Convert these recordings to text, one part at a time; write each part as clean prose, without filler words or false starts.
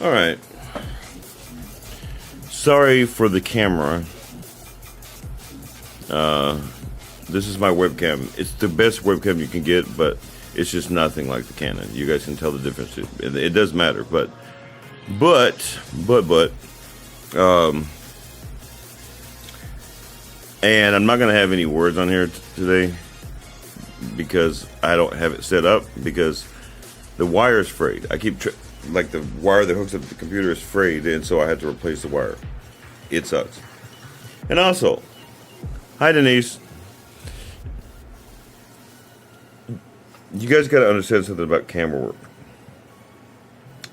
All right. Sorry for the camera. This is my webcam. It's the best webcam you can get, but it's just nothing like the Canon. You guys can tell the difference. It does matter, but, and I'm not going to have any words on here today because I don't have it set up because the wire is frayed. I keep, like the wire that hooks up to the computer is frayed, and so I had to replace the wire. It sucks. And also, hi Denise. You guys got to understand something about camera work.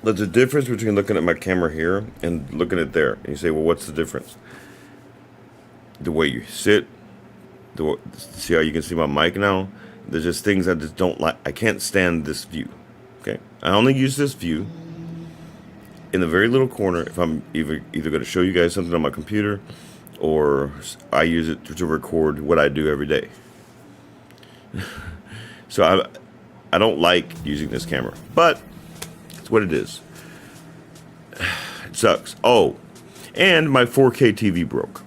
There's a difference between looking at my camera here and looking at there. And you say, well, what's the difference? The way you sit. See how you can see my mic now? There's just things I just don't like. I can't stand this view. Okay? I only use this view in the very little corner if I'm either going to show you guys something on my computer or I use it to record what I do every day. So I don't like using this camera, but it's what it is. It sucks. Oh, and my 4K TV broke.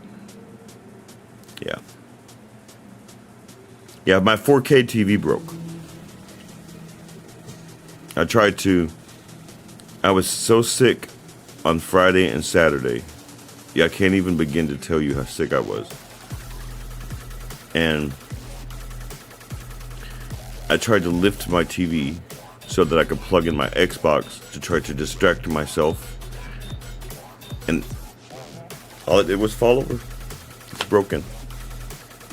Yeah, my 4K TV broke. I was so sick on Friday and Saturday. Yeah, I can't even begin to tell you how sick I was. And I tried to lift my TV so that I could plug in my Xbox to try to distract myself. And all it did was fall over. It's broken.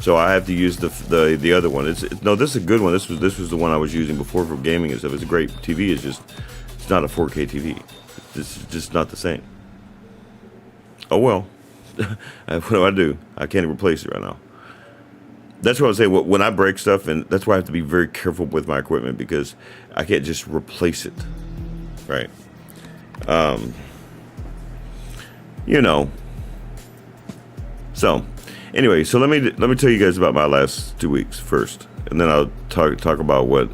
So I have to use the other one. No, this is a good one. This was the one I was using before for gaming and stuff. It's a great TV. It's not a 4K TV. It's just not the same. Oh well. What do I do? I can't replace it right now. That's what I was saying. When I break stuff, and that's why I have to be very careful with my equipment because I can't just replace it, right? So anyway, so let me tell you guys about my last 2 weeks first, and then I'll talk about what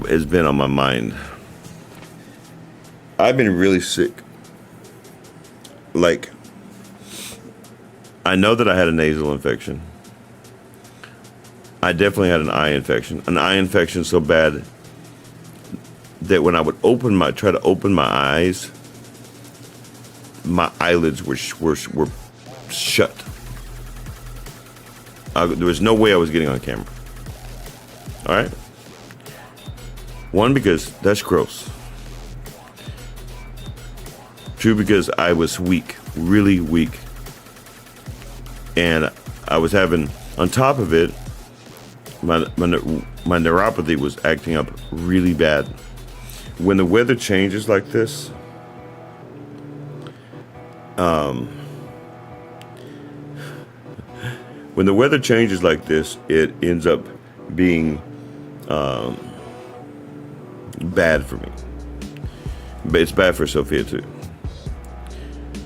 has been on my mind. I've been really sick. Like, I know that I had a nasal infection. I definitely had an eye infection. An eye infection so bad that when I would try to open my eyes, my eyelids were shut. There was no way I was getting on camera. All right? One, because that's gross. Two, because I was weak, really weak. And I was having, on top of it, my neuropathy was acting up really bad. When the weather changes like this, it ends up being bad for me. But it's bad for Sophia too.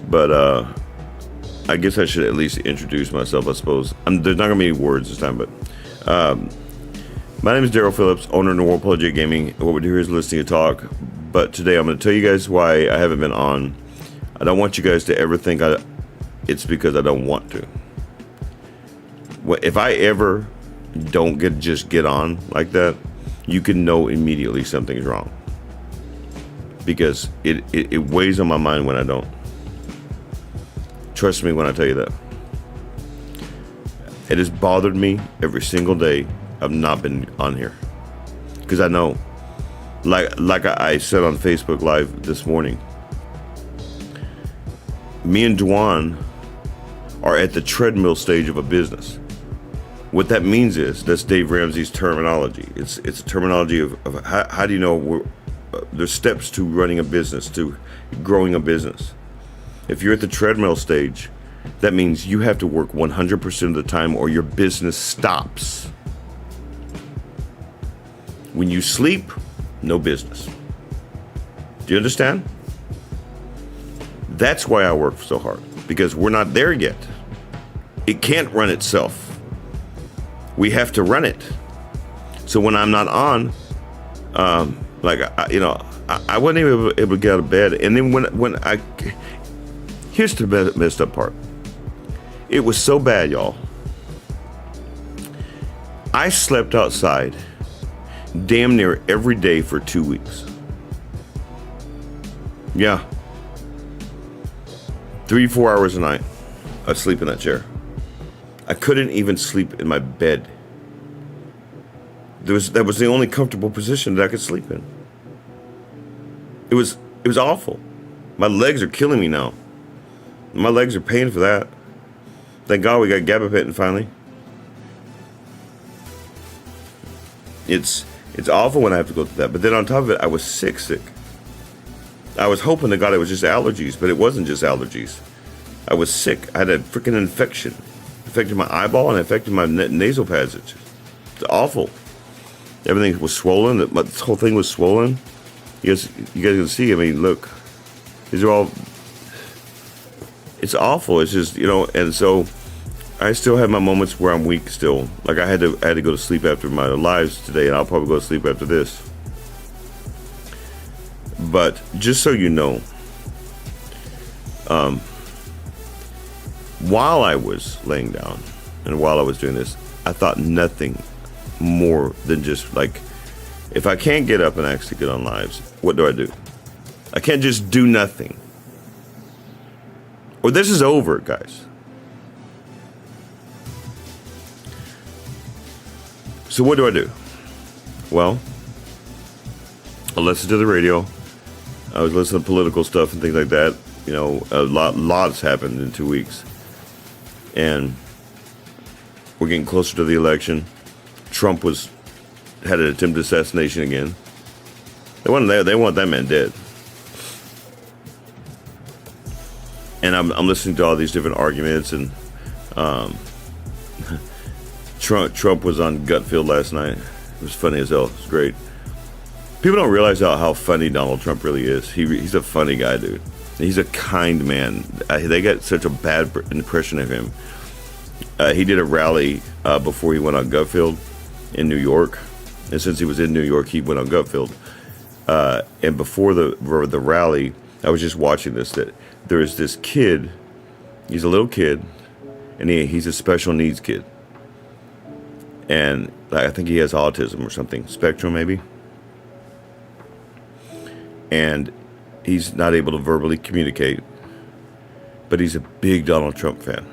But I guess I should at least introduce myself, I suppose. There's not going to be any words this time, but my name is Daryl Phillips, owner of New Apologetic Gaming. What we do here is listening to talk. But today I'm going to tell you guys why I haven't been on. I don't want you guys to ever think it's because I don't want to. If I ever don't get on like that, you can know immediately something's wrong. Because it weighs on my mind when I don't. Trust me when I tell you that. It has bothered me every single day I've not been on here. Because I know, like I said on Facebook Live this morning, me and Dwan are at the treadmill stage of a business. What that means is, that's Dave Ramsey's terminology. It's a terminology of how do you know there's steps to running a business, to growing a business. If you're at the treadmill stage, that means you have to work 100% of the time or your business stops. When you sleep, no business. Do you understand? That's why I work so hard, because we're not there yet. It can't run itself. We have to run it. So when I'm not on, I wasn't even able to get out of bed. And then here's the messed up part. It was so bad, y'all. I slept outside damn near every day for 2 weeks. Yeah. 3-4 hours a night. I'd sleep in that chair. I couldn't even sleep in my bed. That was the only comfortable position that I could sleep in. It was awful. My legs are killing me now. My legs are paying for that. Thank God we got gabapentin finally. It's awful when I have to go through that. But then on top of it, I was sick. I was hoping to God it was just allergies, but it wasn't just allergies. I was sick. I had a freaking infection. It affected my eyeball and it affected my nasal passage. It's awful. Everything was swollen. This whole thing was swollen. You guys can see. I mean, look. These are all. It's awful. It's just, and so I still have my moments where I'm weak still. Like I had to go to sleep after my lives today, and I'll probably go to sleep after this. But just so you know, while I was laying down and while I was doing this, I thought nothing more than just like, if I can't get up and actually get on lives, what do? I can't just do nothing. Or this is over, guys. So what do? Well, I listen to the radio. I was listening to political stuff and things like that. Lots happened in 2 weeks. And we're getting closer to the election. Trump had an attempted assassination again. They want that man dead. And I'm listening to all these different arguments, and Trump was on Gutfield last night. It was funny as hell. It was great. People don't realize how funny Donald Trump really is. He's a funny guy, dude. He's a kind man. They got such a bad impression of him. He did a rally before he went on Gutfield in New York. And since he was in New York, he went on Gutfield. And before the rally, I was just watching this, that there's this kid. He's a little kid, and he's a special needs kid. And I think he has autism or something, spectrum maybe. And he's not able to verbally communicate, but he's a big Donald Trump fan.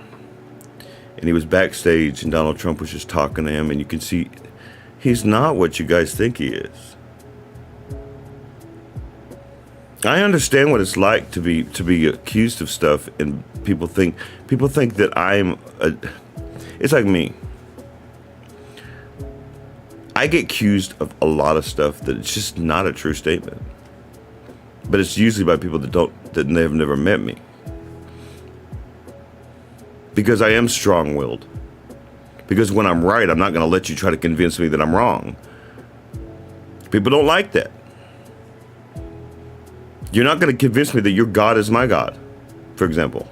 And he was backstage, and Donald Trump was just talking to him, and you can see he's not what you guys think he is. I understand what it's like to be accused of stuff, and people think that it's like me. I get accused of a lot of stuff that it's just not a true statement. But it's usually by people that have never met me. Because I am strong-willed. Because when I'm right, I'm not going to let you try to convince me that I'm wrong. People don't like that. You're not going to convince me that your God is my God, for example,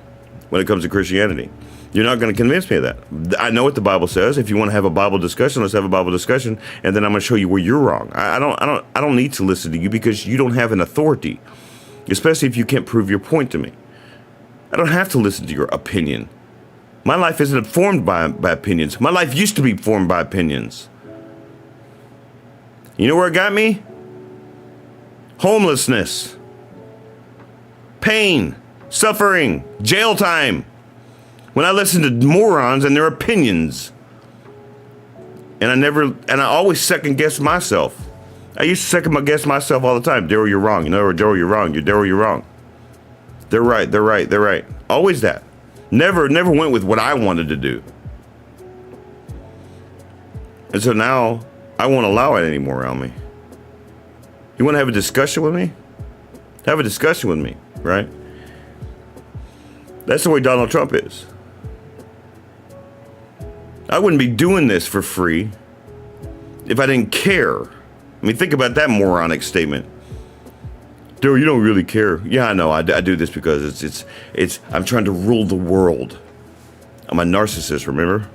when it comes to Christianity. You're not going to convince me of that. I know what the Bible says. If you want to have a Bible discussion, let's have a Bible discussion, and then I'm going to show you where you're wrong. I don't need to listen to you because you don't have an authority, especially if you can't prove your point to me. I don't have to listen to your opinion. My life isn't formed by opinions. My life used to be formed by opinions. You know where it got me? Homelessness, pain, suffering, jail time. When I listen to morons and their opinions, and I always second guess myself. I used to second guess myself all the time. Daryl, you're wrong. Daryl, you're wrong. Daryl, you're wrong. They're right. Always that. Never went with what I wanted to do. And so now I won't allow it anymore around me. You want to have a discussion with me? Have a discussion with me, right? That's the way Donald Trump is. I wouldn't be doing this for free if I didn't care. I mean, think about that moronic statement. Dude, you don't really care. Yeah, I know. I do this because I'm trying to rule the world. I'm a narcissist, remember?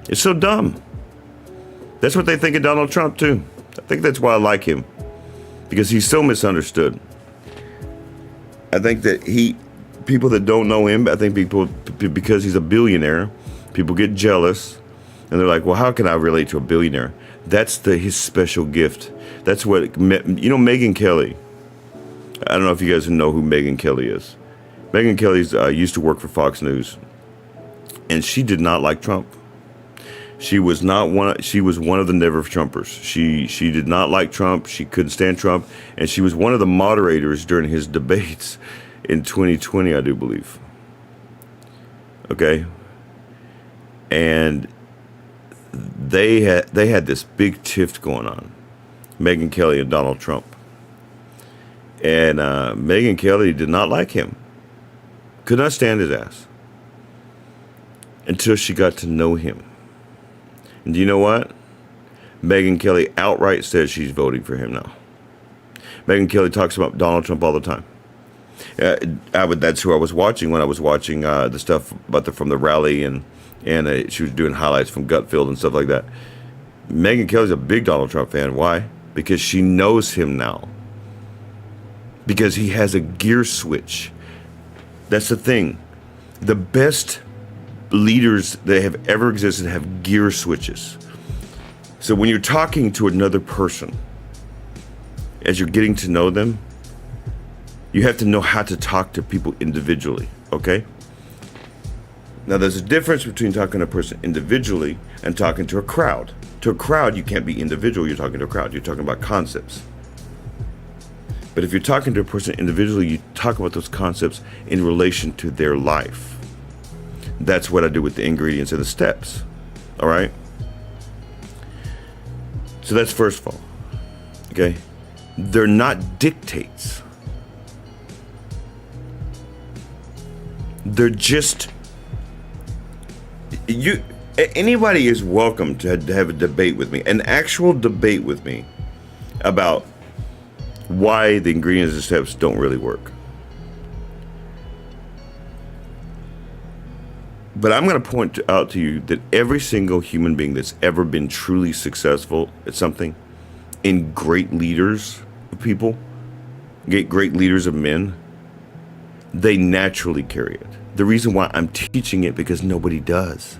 It's so dumb. That's what they think of Donald Trump, too. I think that's why I like him. Because he's so misunderstood. I think that people that don't know him, I think because he's a billionaire, people get jealous. And they're like, well, how can I relate to a billionaire? That's his special gift. That's what, Megyn Kelly. I don't know if you guys know who Megyn Kelly is. Megyn Kelly's used to work for Fox News. And she did not like Trump. She was one of the never Trumpers. She did not like Trump. She couldn't stand Trump. And she was one of the moderators during his debates in 2020, I do believe. Okay. And they had this big tiff going on, Megyn Kelly and Donald Trump. And Megyn Kelly did not like him. Could not stand his ass. Until she got to know him. And do you know what? Megyn Kelly outright says she's voting for him now. Megyn Kelly talks about Donald Trump all the time. That's who I was watching when I was watching the stuff from the rally, and she was doing highlights from Gutfield and stuff like that. Megyn Kelly's a big Donald Trump fan. Why? Because she knows him now. Because he has a gear switch. That's the thing. The best leaders that have ever existed have gear switches. So when you're talking to another person, as you're getting to know them, you have to know how to talk to people individually, okay? Now, there's a difference between talking to a person individually and talking to a crowd. To a crowd, you can't be individual. You're talking to a crowd. You're talking about concepts. But if you're talking to a person individually, you talk about those concepts in relation to their life. That's what I do with the ingredients and the steps. All right? So that's first of all. Okay? They're not dictates. They're just... Anybody is welcome to have a debate with me, an actual debate with me about why the ingredients and steps don't really work. But I'm going to point out to you that every single human being that's ever been truly successful at something, in great leaders of people, great leaders of men, they naturally carry it. The reason why I'm teaching it, because nobody does.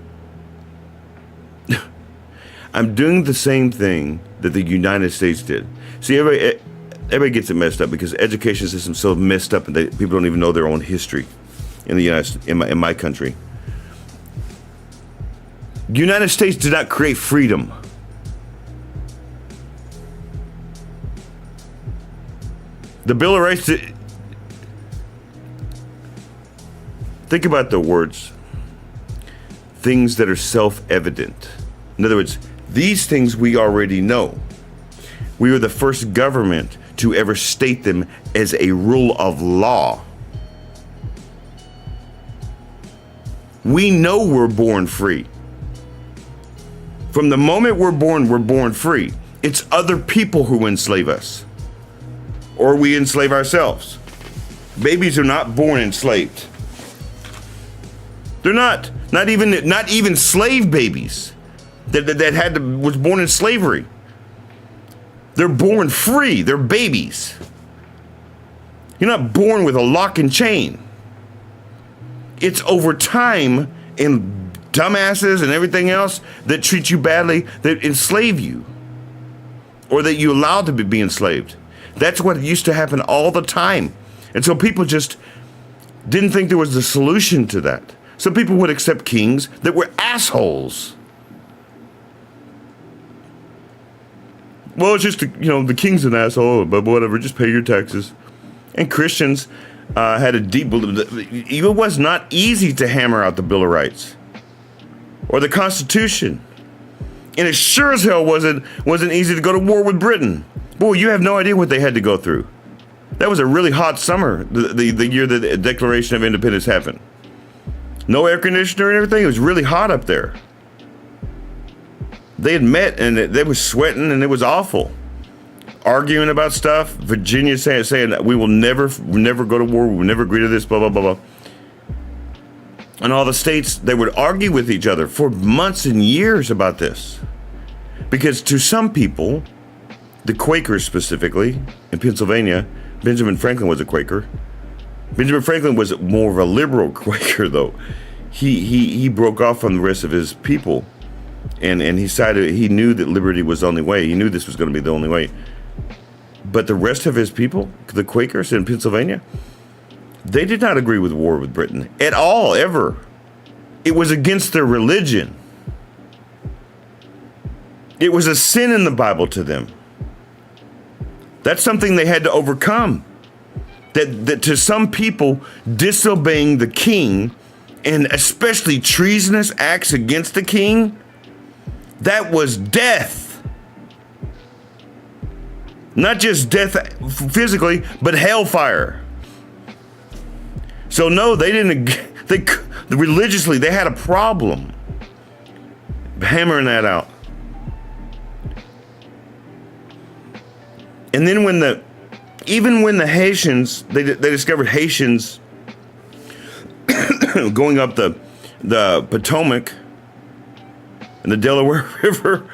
I'm doing the same thing that the United States did. See, everybody gets it messed up because the education system is so messed up, and people don't even know their own history in the in my country. The United States did not create freedom. The Bill of Rights. Think about the words. Things that are self-evident. In other words, these things we already know. We were the first government to ever state them as a rule of law. We know we're born free. From the moment we're born free. It's other people who enslave us. Or we enslave ourselves. Babies are not born enslaved. They're not even slave babies that was born in slavery. They're born free. They're babies. You're not born with a lock and chain. It's over time and dumbasses and everything else that treat you badly, that enslave you, or that you allow to be enslaved. That's what used to happen all the time. And so people just didn't think there was a solution to that. So people would accept kings that were assholes. Well, it's just, the king's an asshole, but whatever, just pay your taxes. And Christians had a deep belief. It was not easy to hammer out the Bill of Rights or the Constitution. And it sure as hell wasn't easy to go to war with Britain. Boy, you have no idea what they had to go through. That was a really hot summer, the year that the Declaration of Independence happened. No air conditioner and everything. It was really hot up there. They had met and they were sweating and it was awful. arguing about stuff. Virginia saying that we will never go to war. We will never agree to this, blah, blah, blah, blah. And all the states, they would argue with each other for months and years about this. Because to some people, the Quakers specifically, in Pennsylvania, Benjamin Franklin was a Quaker. Benjamin Franklin was more of a liberal Quaker, though. He broke off from the rest of his people. And he decided, he knew that liberty was the only way. He knew this was going to be the only way. But the rest of his people, the Quakers in Pennsylvania, they did not agree with war with Britain at all, ever. It was against their religion. It was a sin in the Bible to them. That's something they had to overcome. That to some people, disobeying the king, and especially treasonous acts against the king, that was death. Not just death physically, but hellfire. So no, they didn't, religiously, they had a problem hammering that out. And then even when the Haitians, they discovered Haitians going up the Potomac and the Delaware River,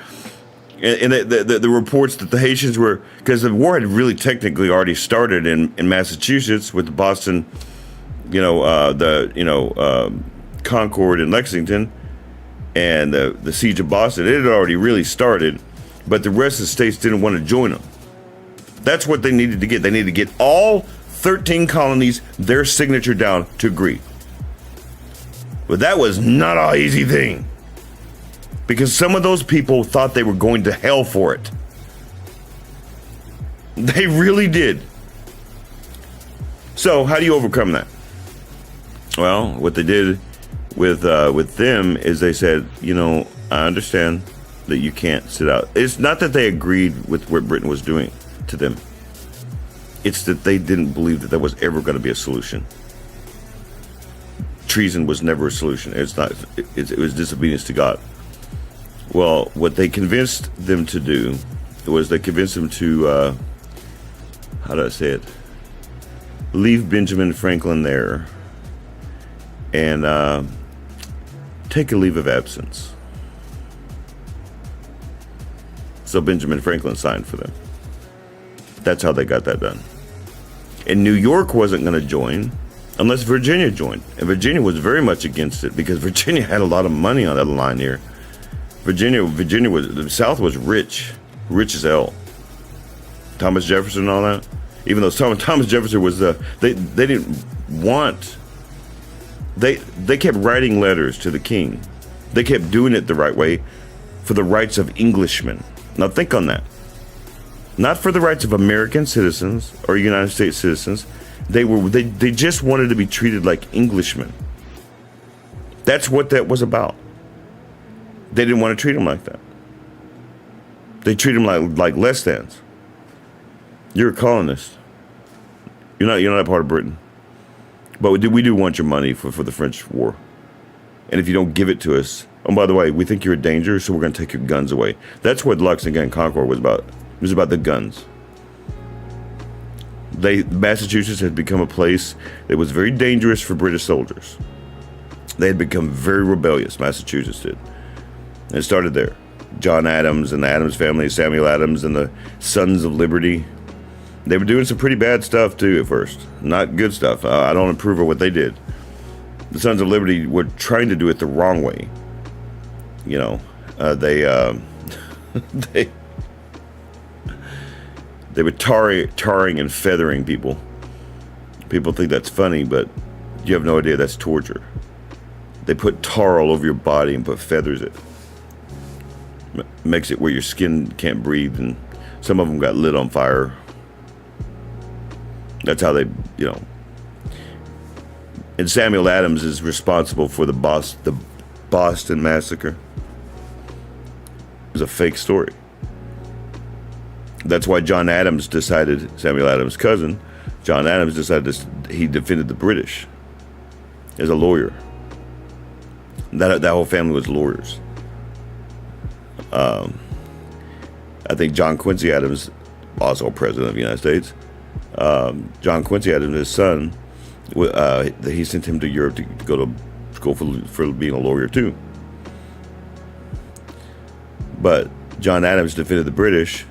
and the reports that the Haitians were, because the war had really technically already started in Massachusetts with the Boston, Concord and Lexington, and the siege of Boston. It had already really started, but the rest of the states didn't want to join them. That's what they needed to get. They needed to get all 13 colonies, their signature down to agree. But that was not an easy thing, because some of those people thought they were going to hell for it. They really did. So how do you overcome that? Well, what they did with them is they said, I understand that you can't sit out. It's not that they agreed with what Britain was doing to them. It's that they didn't believe that there was ever going to be a solution. Treason was never a solution. It was disobedience to God. Well, what they convinced them to do was they convinced them to, how do I say it? Leave Benjamin Franklin there and take a leave of absence. So Benjamin Franklin signed for them. That's how they got that done. And New York wasn't going to join unless Virginia joined. And Virginia was very much against it because Virginia had a lot of money on that line here. Virginia was, the South was rich as hell. Thomas Jefferson and all that. Even though Thomas Jefferson was they didn't want, they kept writing letters to the king. They kept doing it the right way for the rights of Englishmen. Now think on that. Not for the rights of American citizens or United States citizens. They just wanted to be treated like Englishmen. That's what that was about. They didn't want to treat them like that. They treat them like less thans. You're a colonist. You're not a part of Britain. But we do want your money for the French war. And if you don't give it to us, oh, by the way, we think you're a danger, so we're going to take your guns away. That's what Lexington and Concord was about. It was about the guns. Massachusetts had become a place that was very dangerous for British soldiers. They had become very rebellious, Massachusetts did. And it started there. John Adams and the Adams family, Samuel Adams and the Sons of Liberty. They were doing some pretty bad stuff too at first. Not good stuff. I don't approve of what they did. The Sons of Liberty were trying to do it the wrong way. They were tarring and feathering people. People think that's funny, but you have no idea that's torture. They put tar all over your body and put feathers it. Makes it where your skin can't breathe, and some of them got lit on fire. That's how they, And Samuel Adams is responsible for the Boston Massacre. It was a fake story. That's why John Adams decided, Samuel Adams' cousin, John Adams decided he defended the British as a lawyer. That whole family was lawyers. I think John Quincy Adams also president of the United States. John Quincy Adams, his son, he sent him to Europe to go to school for being a lawyer too. But John Adams defended the British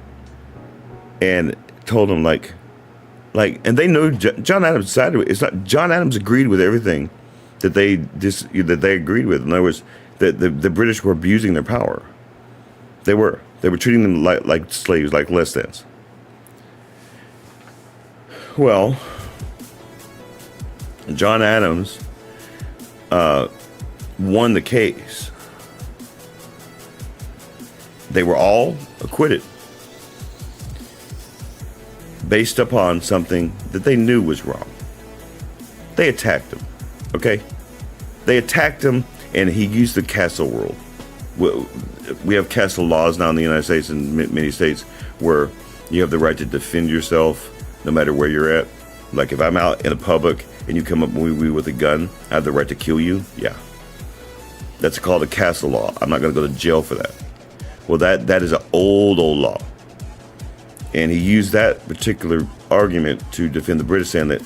and told them and they knew John Adams sided with. It's not John Adams agreed with everything that they agreed with. In other words, that the British were abusing their power. They were treating them like slaves, like less thans. Well, John Adams won the case. They were all acquitted based upon something that they knew was wrong. They attacked him, okay? They attacked him, and he used the castle rule. We have castle laws now in the United States and many states where you have the right to defend yourself no matter where you're at. Like if I'm out in a public and you come up with a gun, I have the right to kill you. Yeah. That's called a castle law. I'm not going to go to jail for that. Well, that is an old law. And he used that particular argument to defend the British, saying that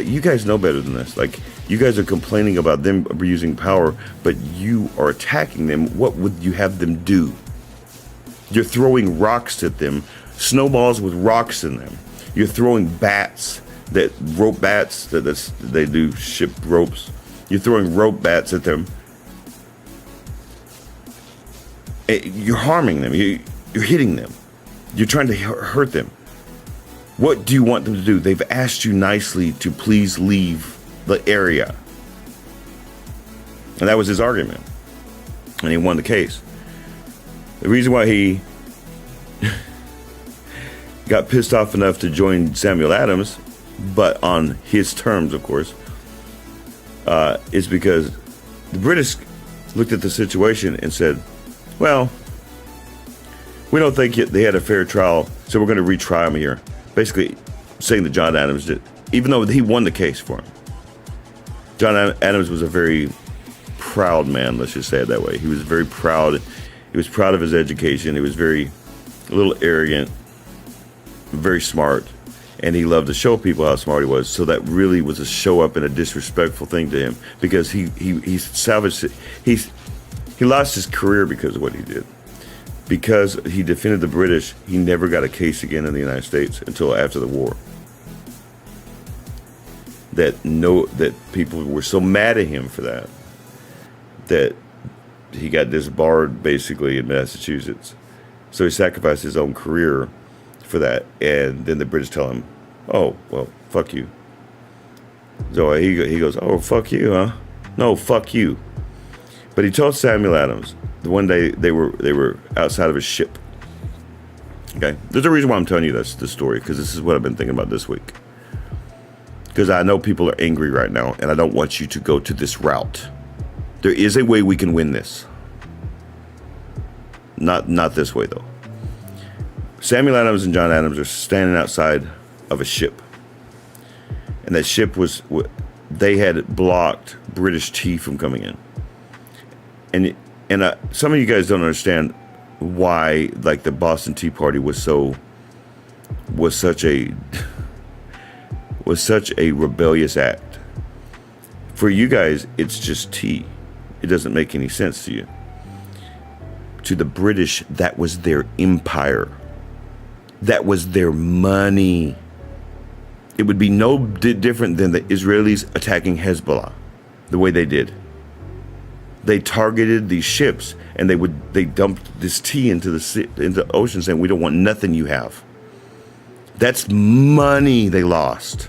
you guys know better than this. Like, you guys are complaining about them abusing power, but you are attacking them. What would you have them do? You're throwing rocks at them, snowballs with rocks in them. You're throwing bats, rope bats, they do ship ropes. You're throwing rope bats at them. You're harming them. You're hitting them. You're trying to hurt them. What do you want them to do? They've asked you nicely to please leave the area. And that was his argument. And he won the case. The reason why he got pissed off enough to join Samuel Adams, but on his terms, of course, is because the British looked at the situation and said, well, we don't think they had a fair trial, so we're going to retry him here. Basically saying that John Adams did, even though he won the case for him. John Adams was a very proud man, let's just say it that way. He was very proud. He was proud of his education. He was a little arrogant, very smart, and he loved to show people how smart he was. So that really was a show up and a disrespectful thing to him, because he salvaged it. He lost his career because of what he did. Because he defended the British, he never got a case again in the United States until after the war. That people were so mad at him for that he got disbarred basically in Massachusetts. So he sacrificed his own career for that, and then the British tell him, "Oh, well, fuck you." So he goes, "Oh, fuck you, huh? No, fuck you." But he told Samuel Adams the one day they were outside of his ship. Okay, there's a reason why I'm telling you this story, because this is what I've been thinking about this week. Because I know people are angry right now, and I don't want you to go to this route. There is a way we can win this. Not this way though. Samuel Adams and John Adams are standing outside of a ship, and that ship they had blocked British tea from coming in. And some of you guys don't understand why, like, the Boston Tea Party was such a rebellious act. For you guys, it's just tea. It doesn't make any sense to you. To the British, that was their empire. That was their money. It would be no different than the Israelis attacking Hezbollah the way they did. They targeted these ships, and they dumped this tea into the ocean, saying, "We don't want nothing you have." That's money they lost.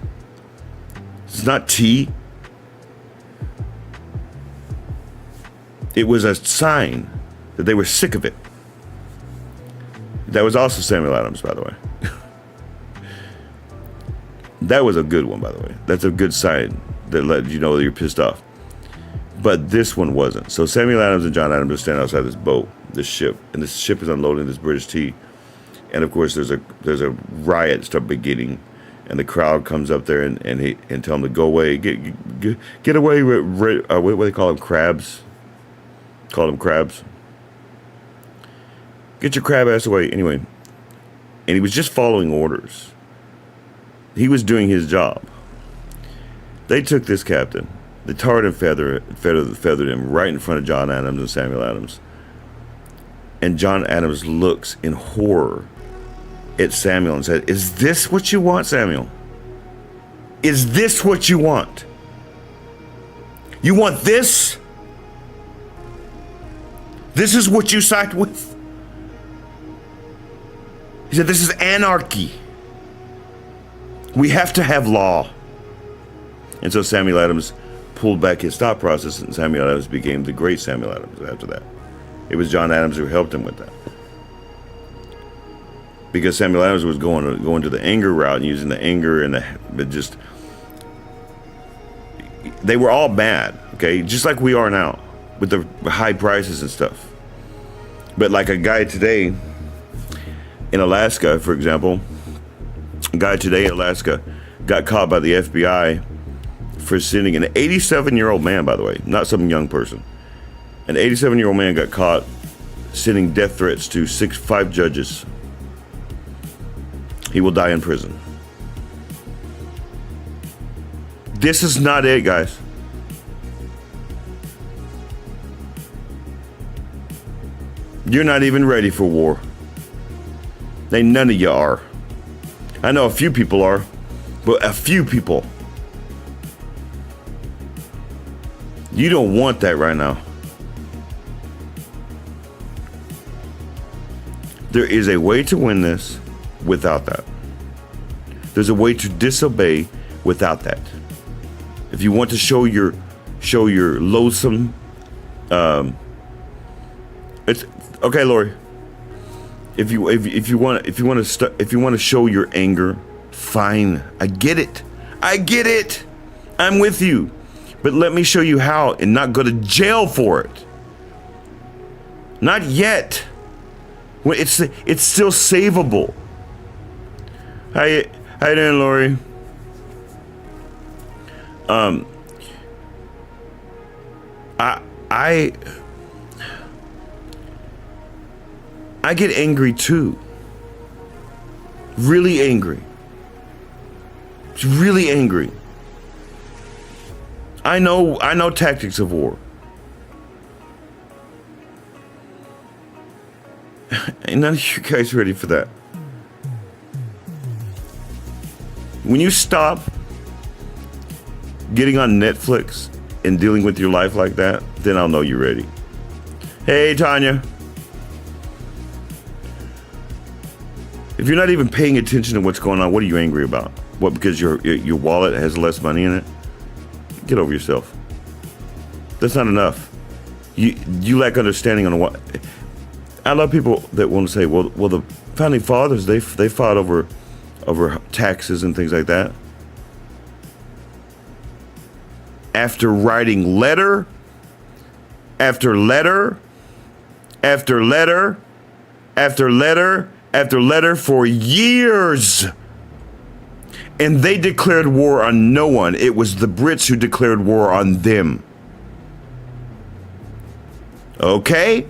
It's not tea. It was a sign that they were sick of it. That was also Samuel Adams, by the way. That was a good one, by the way. That's a good sign that let you know that you're pissed off. But this one wasn't. So Samuel Adams and John Adams are standing outside this ship, and this ship is unloading this British tea. And of course, there's a riot start beginning, and the crowd comes up there and tell them to go away, get away. What do they call them? Crabs. Call them crabs. Get your crab ass away. Anyway, And he was just following orders. He was doing his job. They took this captain. They tarred and feathered him right in front of John Adams and Samuel Adams. And John Adams looks in horror at Samuel and said, "Is this what you want, Samuel? Is this what you want? You want this? This is what you side with?" He said, "This is anarchy. We have to have law." And so Samuel Adams pulled back his thought process, and Samuel Adams became the great Samuel Adams after that. It was John Adams who helped him with that. Because Samuel Adams was going to the anger route and using the anger and they were all bad, okay? Just like we are now with the high prices and stuff. But like a guy today in Alaska, for example, got caught by the FBI for sending an 87-year-old man, by the way, not some young person. An 87-year-old man got caught sending death threats to 5 judges. He will die in prison. This is not it, guys. You're not even ready for war. None of you are. I know a few people are, but a few people. You don't want that right now. There is a way to win this without that. There's a way to disobey without that. If you want to show your loathsome, it's okay, Lori. If you want to show your anger, fine. I get it. I'm with you. But let me show you how and not go to jail for it. Not yet. Well, it's still savable. How you doing, Lori? I get angry too. Really angry. Really angry. I know tactics of war. Ain't none of you guys ready for that. When you stop getting on Netflix and dealing with your life like that, then I'll know you're ready. Hey, Tanya. If you're not even paying attention to what's going on, what are you angry about? What, because your wallet has less money in it? Get over yourself. That's not enough. You lack understanding on what. I love people that want to say, well, the founding fathers, they fought over taxes and things like that. After writing letter after letter after letter after letter after letter for years. And they declared war on no one. It was the Brits who declared war on them. Okay?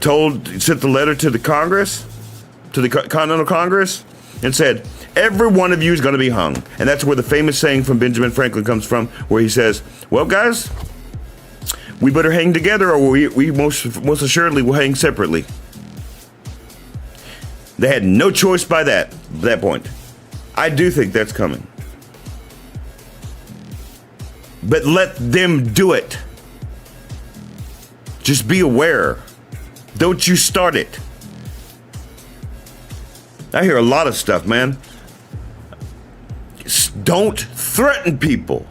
Sent the letter to the Congress, to the Continental Congress, and said, every one of you is going to be hung. And that's where the famous saying from Benjamin Franklin comes from, where he says, well, guys, we better hang together or we most assuredly will hang separately. They had no choice by that point. I do think that's coming. But let them do it. Just be aware. Don't you start it. I hear a lot of stuff, man. Don't threaten people.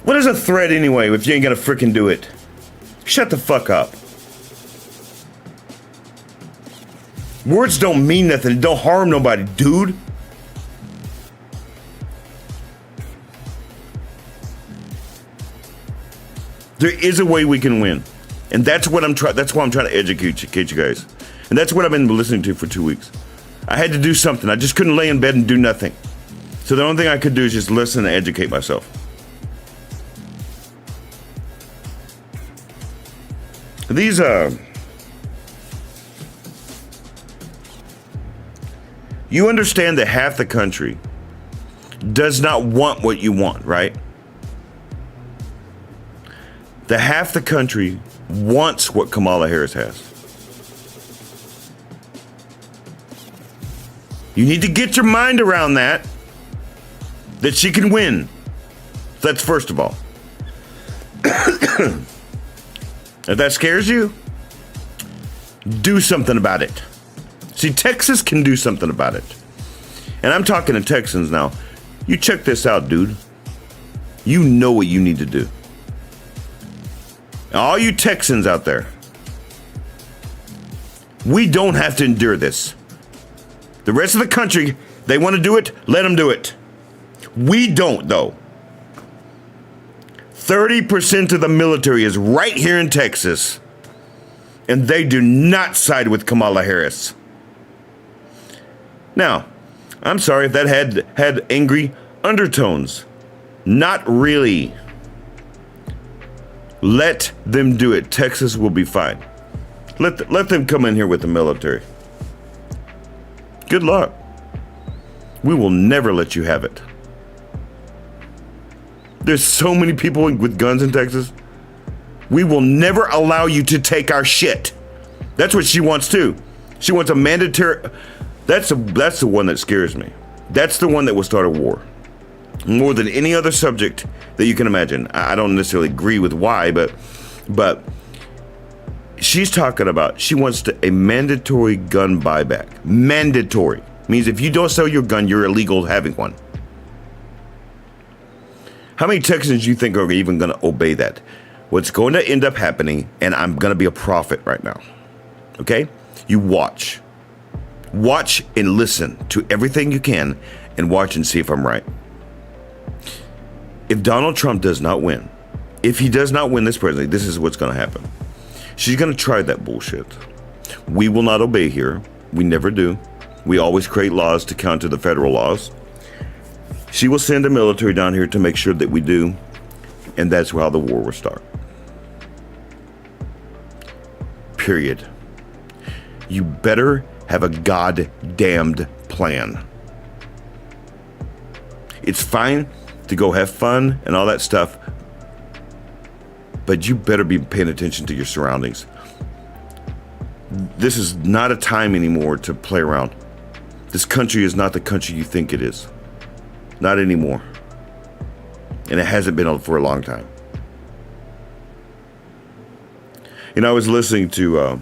What is a threat anyway if you ain't gonna frickin' do it? Shut the fuck up. Words don't mean nothing. It don't harm nobody, dude. There is a way we can win. And that's what that's why I'm trying to educate you guys. And that's what I've been listening to for 2 weeks. I had to do something. I just couldn't lay in bed and do nothing. So the only thing I could do is just listen and educate myself. These, you understand that half the country does not want what you want, right? The half the country wants what Kamala Harris has. You need to get your mind around that she can win. That's first of all. If that scares you, do something about it. See, Texas can do something about it. And I'm talking to Texans now. You check this out, dude. You know what you need to do. All you Texans out there, we don't have to endure this. The rest of the country, they want to do it, let them do it. We don't, though. 30% of the military is right here in Texas, and they do not side with Kamala Harris. Now, I'm sorry if that had angry undertones. Not really. Let them do it. Texas will be fine. Let them come in here with the military. Good luck. We will never let you have it. There's so many people with guns in Texas. We will never allow you to take our shit. That's what she wants too. She wants a mandatory. That's the one that scares me. That's the one that will start a war. More than any other subject that you can imagine. I don't necessarily agree with why, but she's talking about, she wants a mandatory gun buyback. Mandatory. Means if you don't sell your gun, you're illegal having one. How many Texans do you think are even going to obey that? What's going to end up happening, and I'm going to be a prophet right now. Okay? You watch. Watch and listen to everything you can, and watch and see if I'm right. If Donald Trump does not win, if he does not win this presidency, this is what's going to happen. She's going to try that bullshit. We will not obey here. We never do. We always create laws to counter the federal laws. She will send the military down here to make sure that we do, and that's how the war will start. Period. You better have a goddamned plan. It's fine to go have fun and all that stuff, but you better be paying attention to your surroundings. This is not a time anymore to play around. This country is not the country you think it is. Not anymore. And it hasn't been for a long time. You know, I was listening to,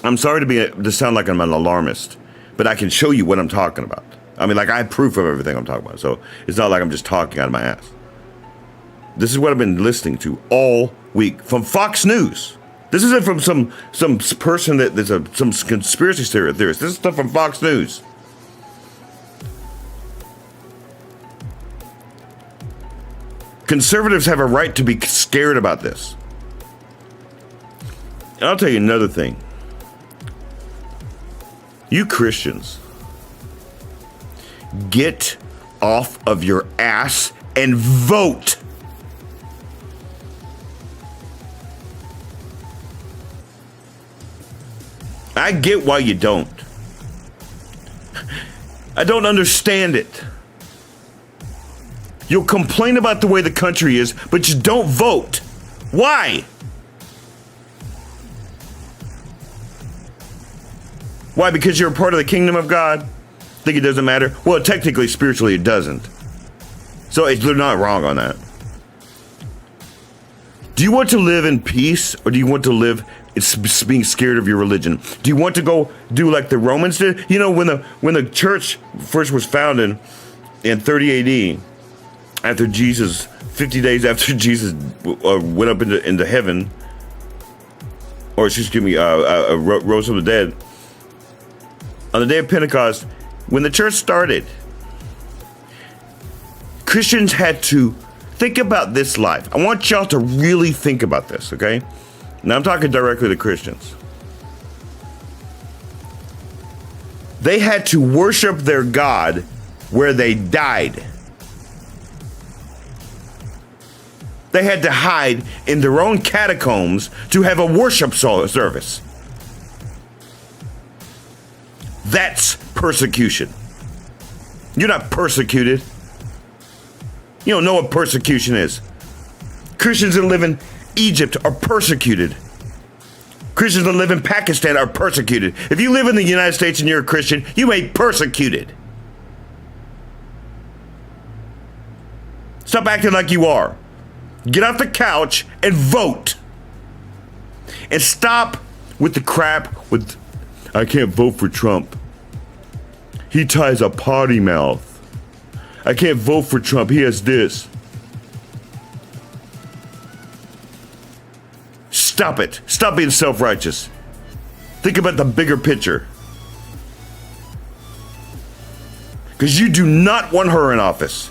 I'm sorry to sound like I'm an alarmist, but I can show you what I'm talking about. I mean, like, I have proof of everything I'm talking about. So it's not like I'm just talking out of my ass. This is what I've been listening to all week from Fox News. This isn't from some person that's some conspiracy theorist. This is stuff from Fox News. Conservatives have a right to be scared about this. And I'll tell you another thing. You Christians, get off of your ass and vote. I get why you don't. I don't understand it. You'll complain about the way the country is, but you don't vote. Why? Why? Because you're a part of the kingdom of God? Think it doesn't matter? Well, technically, spiritually, it doesn't. So they're not wrong on that. Do you want to live in peace, or do you want to live being scared of your religion? Do you want to go do like the Romans did? You know, when the church first was founded in 30 AD, after Jesus, 50 days after Jesus went up into heaven, or excuse me, rose from the dead, on the day of Pentecost, when the church started, Christians had to think about this life. I want y'all to really think about this, okay? Now I'm talking directly to Christians. They had to worship their God where they died. They had to hide in their own catacombs to have a worship service. That's persecution. You're not persecuted. You don't know what persecution is. Christians that live in Egypt are persecuted. Christians that live in Pakistan are persecuted. If you live in the United States and you're a Christian, you ain't persecuted. Stop acting like you are. Get off the couch and vote. And stop with the crap with, I can't vote for Trump. He ties a potty mouth. I can't vote for Trump. He has this. Stop it. Stop being self-righteous. Think about the bigger picture. Because you do not want her in office.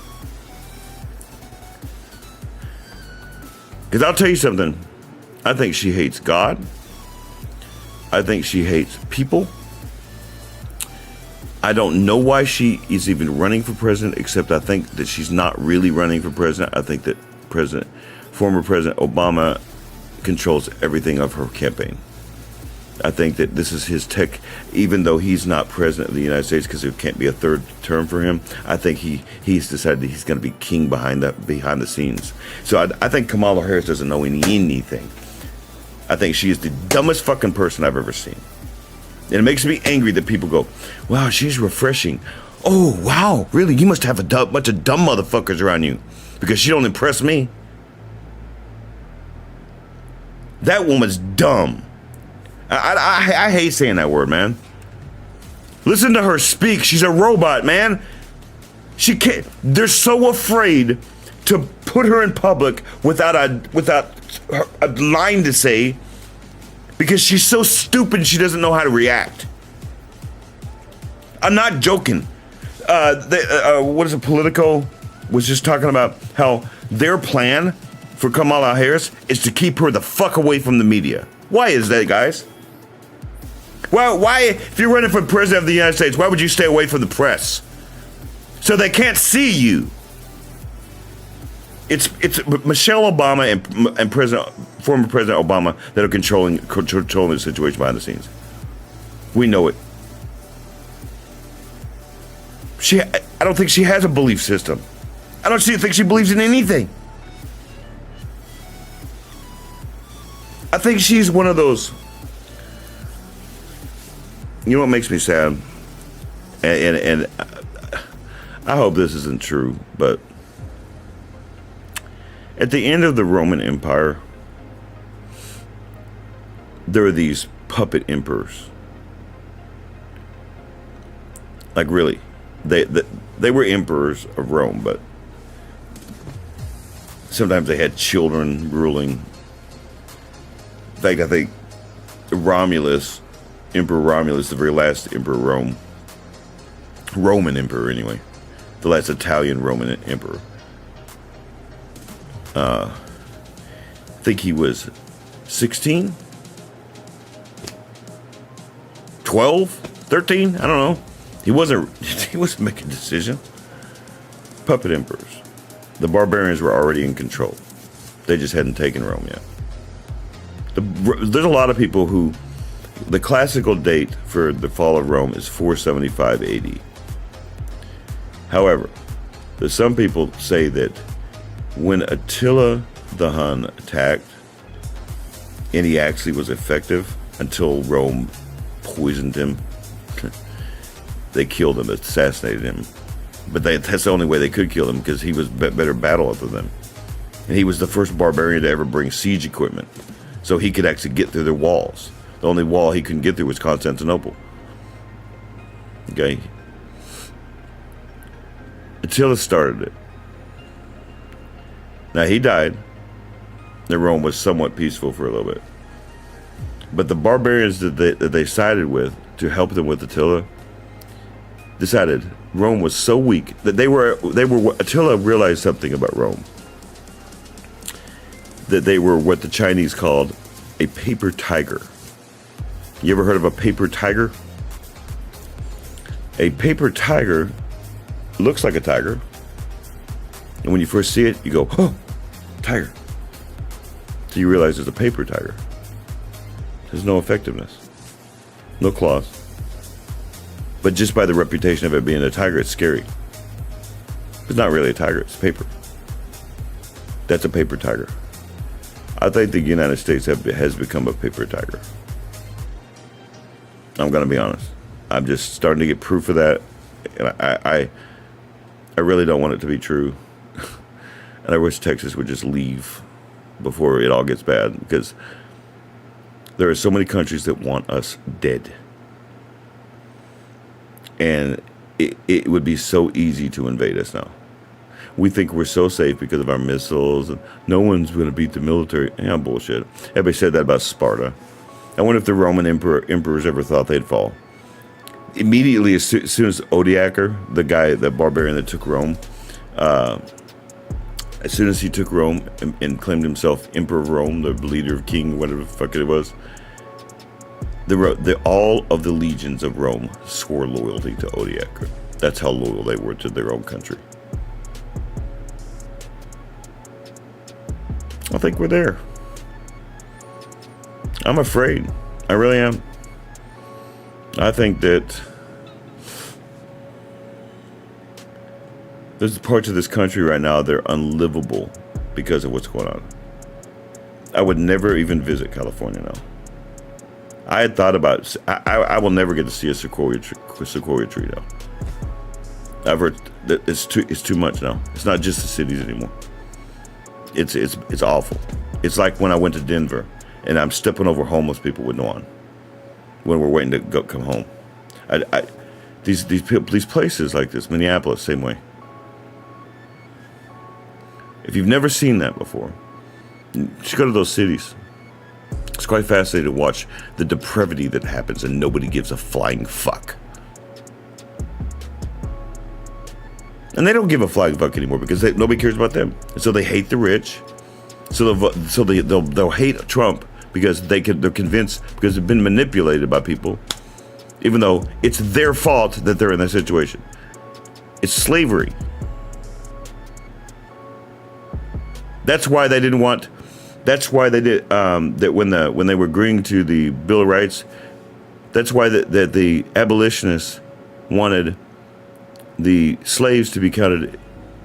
Because I'll tell you something. I think she hates God. I think she hates people. I don't know why she is even running for president, except I think that she's not really running for president. I think that former President Obama controls everything of her campaign. I think that this is his tech, even though he's not president of the United States because there can't be a third term for him. I think he's decided that he's going to be king behind the scenes. So I think Kamala Harris doesn't know anything. I think she is the dumbest fucking person I've ever seen. And it makes me angry that people go, wow, she's refreshing. Oh, wow, really? You must have a bunch of dumb motherfuckers around you because she don't impress me. That woman's dumb. I hate saying that word, man. Listen to her speak. She's a robot, man. She can't. They're so afraid to put her in public without a line to say because she's so stupid she doesn't know how to react. I'm not joking. What is it? Politico was just talking about how their plan for Kamala Harris is to keep her the fuck away from the media. Why is that, guys? Why, if you're running for president of the United States, why would you stay away from the press? So they can't see you. It's Michelle Obama and former President Obama that are controlling the situation behind the scenes. We know it. I don't think she has a belief system. I don't think she believes in anything. I think she's one of those. You know what makes me sad? And I hope this isn't true, but at the end of the Roman Empire, there were these puppet emperors. Like really, they were emperors of Rome, but sometimes they had children ruling. In fact, I think Emperor Romulus, the very last emperor of Rome, Roman emperor anyway, the last Italian Roman emperor, I think he was 16, 12, 13, I don't know. He wasn't making a decision. Puppet emperors. The barbarians were already in control. They just hadn't taken Rome yet. There's a lot of people who, the classical date for the fall of Rome is 475 AD. However, there's some people say that when Attila the Hun attacked, and he actually was effective until Rome poisoned him, they killed him, assassinated him. But that's the only way they could kill him because he was better battle than them. And he was the first barbarian to ever bring siege equipment. So he could actually get through their walls. The only wall he couldn't get through was Constantinople. Okay? Attila started it. Now he died. And Rome was somewhat peaceful for a little bit. But the barbarians that they sided with to help them with Attila decided Rome was so weak that Attila realized something about Rome. That they were what the Chinese called a paper tiger. You ever heard of a paper tiger? A paper tiger looks like a tiger. And when you first see it, you go, oh, tiger. So you realize it's a paper tiger. There's no effectiveness, no claws. But just by the reputation of it being a tiger, it's scary. It's not really a tiger, it's paper. That's a paper tiger. I think the United States has become a paper tiger. I'm going to be honest. I'm just starting to get proof of that. And I really don't want it to be true. And I wish Texas would just leave before it all gets bad, because there are so many countries that want us dead. And it would be so easy to invade us now. We think we're so safe because of our missiles, and no one's going to beat the military. Yeah, bullshit. Everybody said that about Sparta. I wonder if the Roman emperors ever thought they'd fall. Immediately, as soon as Odoacer, the barbarian that took Rome, as soon as he took Rome and claimed himself Emperor of Rome, the leader of king, whatever the fuck it was, all of the legions of Rome swore loyalty to Odoacer. That's how loyal they were to their own country. I think we're there. I'm afraid. I really am. I think that there's parts of this country right now that are unlivable because of what's going on. I would never even visit California now. I had thought about, I will never get to see a sequoia tree now. I've heard that it's too much now. It's not just the cities anymore. It's awful. It's like when I went to Denver and I'm stepping over homeless people with no one when we're waiting to come home. These places like this, Minneapolis, same way. If you've never seen that before, you should go to those cities. It's quite fascinating to watch the depravity that happens and nobody gives a flying fuck. And they don't give a flying fuck anymore because nobody cares about them. And so they hate the rich. So they'll hate Trump because they're convinced, because they've been manipulated by people, even though it's their fault that they're in that situation. It's slavery. That's why they didn't want. That's why they did that when they were agreeing to the Bill of Rights. That's why that the abolitionists wanted the slaves to be counted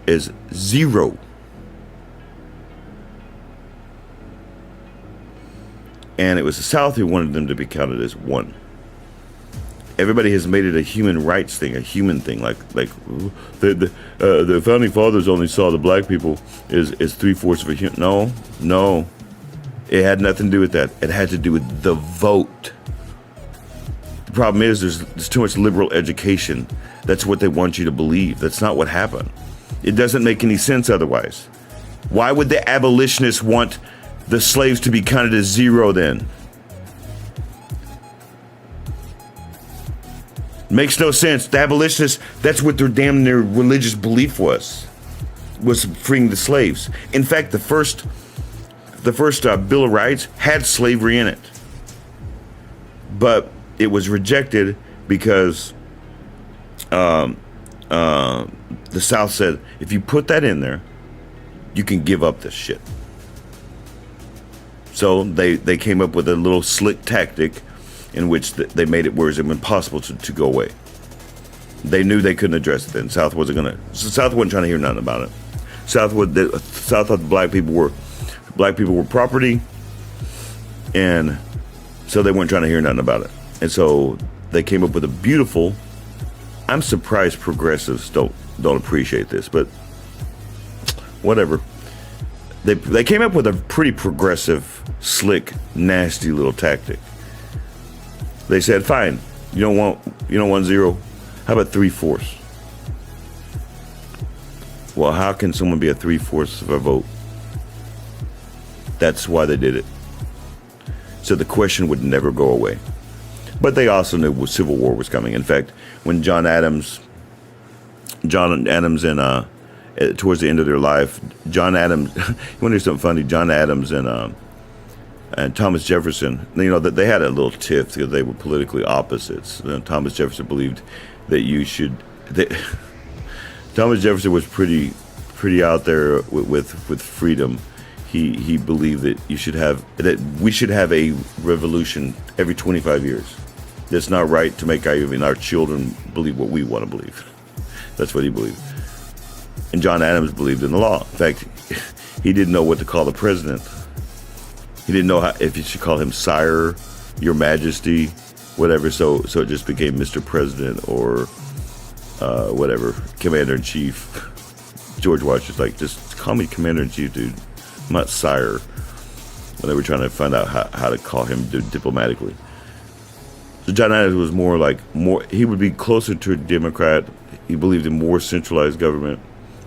as zero. And it was the South who wanted them to be counted as one. Everybody has made it a human rights thing, a human thing. Like the founding fathers only saw the black people as 3/4 of a human. No, it had nothing to do with that. It had to do with the vote. The problem is there's too much liberal education. That's what they want you to believe. That's not what happened. It doesn't make any sense otherwise. Why would the abolitionists want the slaves to be counted as zero then? Makes no sense. The abolitionists, that's what their religious belief was freeing the slaves. In fact, the first Bill of Rights had slavery in it. But it was rejected because the South said, if you put that in there, you can give up this shit. So they came up with a little slick tactic in which they made it where it was impossible to go away. They knew they couldn't address it then. South wasn't trying to hear nothing about it. South thought black people were property, and so they weren't trying to hear nothing about it. And so they came up with a beautiful. I'm surprised progressives don't appreciate this, but whatever. They came up with a pretty progressive, slick, nasty little tactic. They said, fine, you don't want zero. How about 3/4? Well, how can someone be a 3/4 of a vote? That's why they did it. So the question would never go away. But they also knew civil war was coming. In fact, when John Adams and towards the end of their life, John Adams, you want to hear something funny? John Adams and Thomas Jefferson, that they had a little tiff because they were politically opposites. Thomas Jefferson believed that Thomas Jefferson was pretty out there with freedom. he believed that we should have a revolution every 25 years. That's not right to make even our children believe what we want to believe. That's what he believed. And John Adams believed in the law. In fact, he didn't know what to call the president. He didn't know if you should call him Sire, Your Majesty, whatever. So it just became Mr. President or whatever, Commander-in-Chief. George Washington's like, just call me Commander-in-Chief, dude. I'm not Sire. When they were trying to find out how to call him diplomatically. So John Adams was he would be closer to a Democrat. He believed in more centralized government,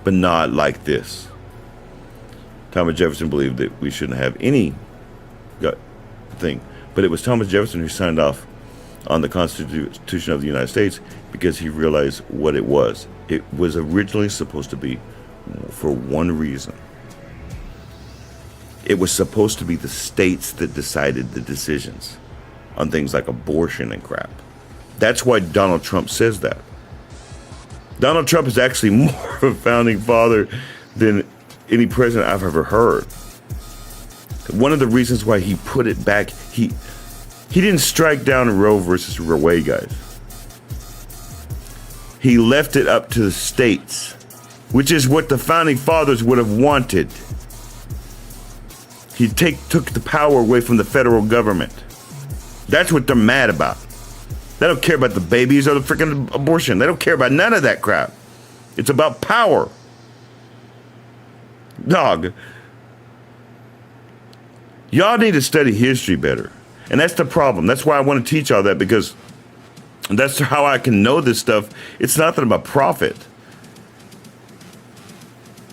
but not like this. Thomas Jefferson believed that we shouldn't have any thing. But it was Thomas Jefferson who signed off on the Constitution of the United States because he realized what it was. It was originally supposed to be for one reason. It was supposed to be the states that decided the decisions on things like abortion and crap. That's why Donald Trump says that. Donald Trump is actually more of a founding father than any president I've ever heard. One of the reasons why he put it back, he didn't strike down Roe versus Wade, guys. He left it up to the states, which is what the founding fathers would have wanted. He took the power away from the federal government. That's what they're mad about. They don't care about the babies or the freaking abortion. They don't care about none of that crap. It's about power. Dog. Y'all need to study history better. And that's the problem. That's why I want to teach all that, because that's how I can know this stuff. It's not that I'm a prophet.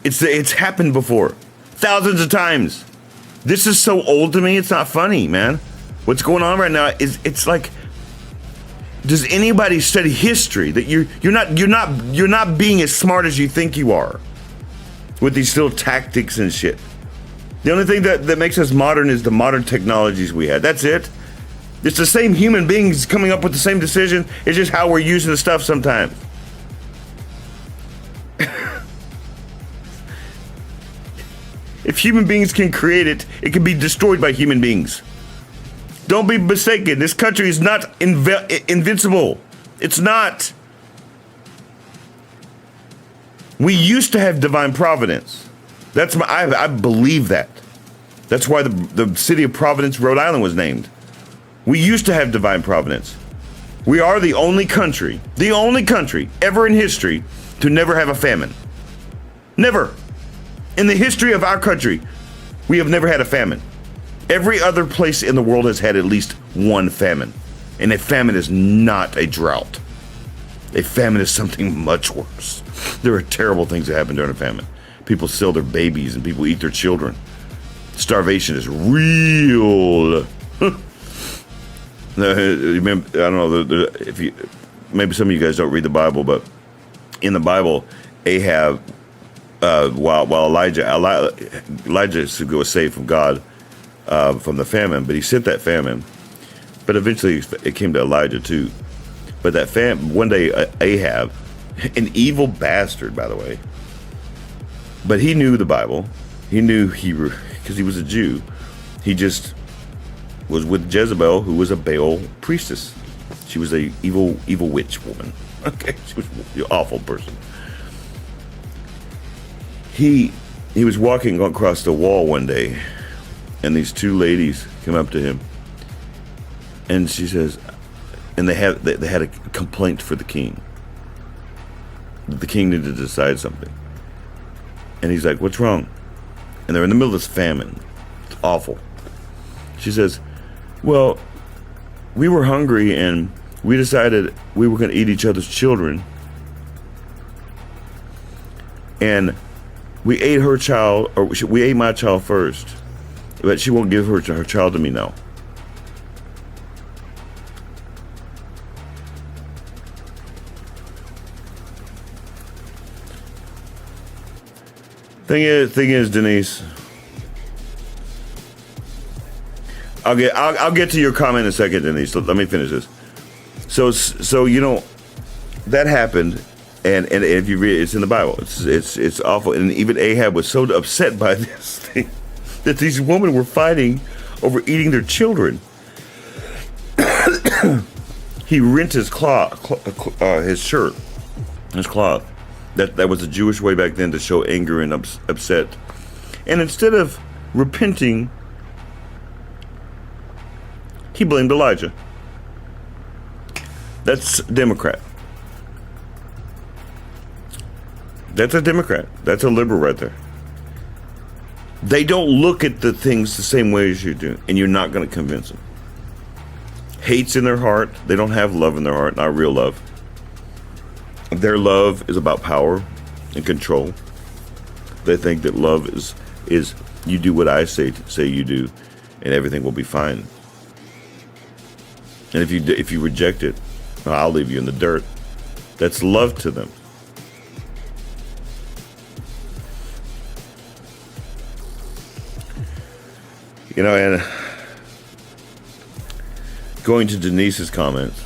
It's happened before. Thousands of times. This is so old to me, it's not funny, man. What's going on right now is it's like, does anybody study history that you're not being as smart as you think you are with these little tactics and shit? The only thing that makes us modern is the modern technologies we had. That's it. It's the same human beings coming up with the same decision. It's just how we're using the stuff sometimes. If human beings can create it, it can be destroyed by human beings. Don't be mistaken. This country is not invincible. It's not. We used to have divine providence. I believe that. That's why the city of Providence, Rhode Island was named. We used to have divine providence. We are the only country ever in history to never have a famine. Never. In the history of our country, we have never had a famine. Every other place in the world has had at least one famine. And a famine is not a drought. A famine is something much worse. There are terrible things that happen during a famine. People sell their babies and people eat their children. Starvation is real. Remember, I don't know maybe some of you guys don't read the Bible, but in the Bible, Ahab, while Elijah was saved from God, from the famine, but he sent that famine. But eventually it came to Elijah too. But that one day Ahab, an evil bastard, by the way, but he knew the Bible. He knew Hebrew because he was a Jew. He just was with Jezebel, who was a Baal priestess. She was a evil witch woman. Okay, she was an awful person. He was walking across the wall one day, and these two ladies come up to him, and she says, and they had a complaint for the king. The king needed to decide something, and he's like, "What's wrong?" And they're in the middle of this famine. It's awful. She says, "Well, we were hungry, and we decided we were going to eat each other's children, and we ate her child, or we ate my child first, but she won't give her child to me now." Thing is, Denise, I'll get to your comment in a second, Denise. Let me finish this. So you know, that happened, and if you read, it's in the Bible. It's awful, and even Ahab was so upset by this thing. that these women were fighting over eating their children. He rent his his shirt, his cloth. That was a Jewish way back then to show anger and upset. And instead of repenting, he blamed Elijah. That's Democrat. That's a Democrat. That's a liberal right there. They don't look at the things the same way as you do, and you're not going to convince them. Hate's in their heart. They don't have love in their heart, not real love. Their love is about power and control. They think that love is you do what I say you do, and everything will be fine. And if you reject it, I'll leave you in the dirt. That's love to them. You know, and going to Denise's comments,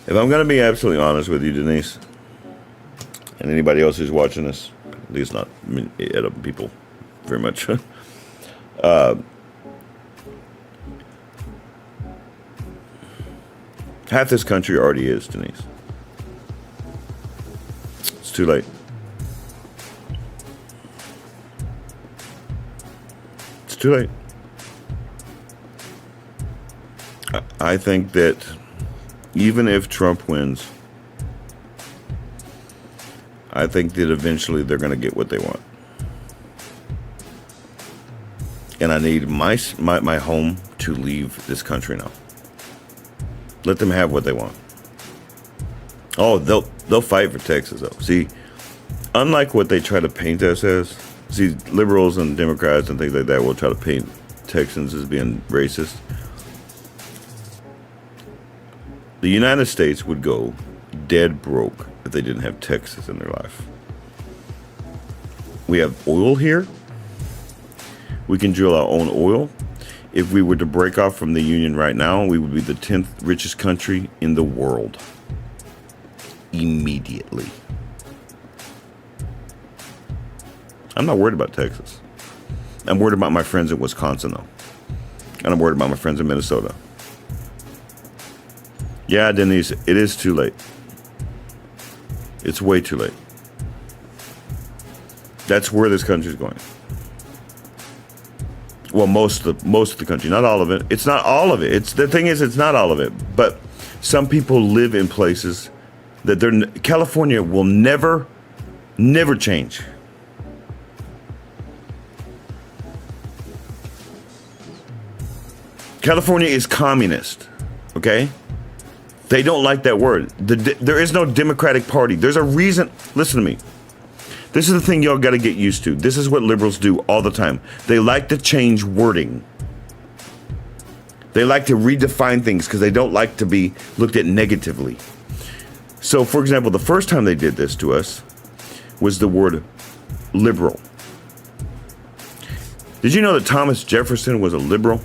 if I'm going to be absolutely honest with you, Denise, and anybody else who's watching this, at least not people very much, half this country already is, Denise. It's too late. It's too late. I think that even if Trump wins, I think that eventually they're going to get what they want. And I need my home to leave this country now. Let them have what they want. Oh, they'll fight for Texas, though. See, unlike what they try to paint us as, see, liberals and Democrats and things like that will try to paint Texans as being racist. The United States would go dead broke if they didn't have Texas in their life. We have oil here. We can drill our own oil. If we were to break off from the Union right now, we would be the 10th richest country in the world. Immediately. I'm not worried about Texas. I'm worried about my friends in Wisconsin, though. And I'm worried about my friends in Minnesota. Yeah, Denise, it is too late. It's way too late. That's where this country's going. Well, most of the country, not all of it. It's not all of it. The thing is, it's not all of it. But some people live in places that California will never change. California is communist, okay? They don't like that word. There is no Democratic Party. There's a reason. Listen to me. This is the thing y'all got to get used to. This is what liberals do all the time. They like to change wording. They like to redefine things because they don't like to be looked at negatively. So, for example, the first time they did this to us was the word liberal. Did you know that Thomas Jefferson was a liberal?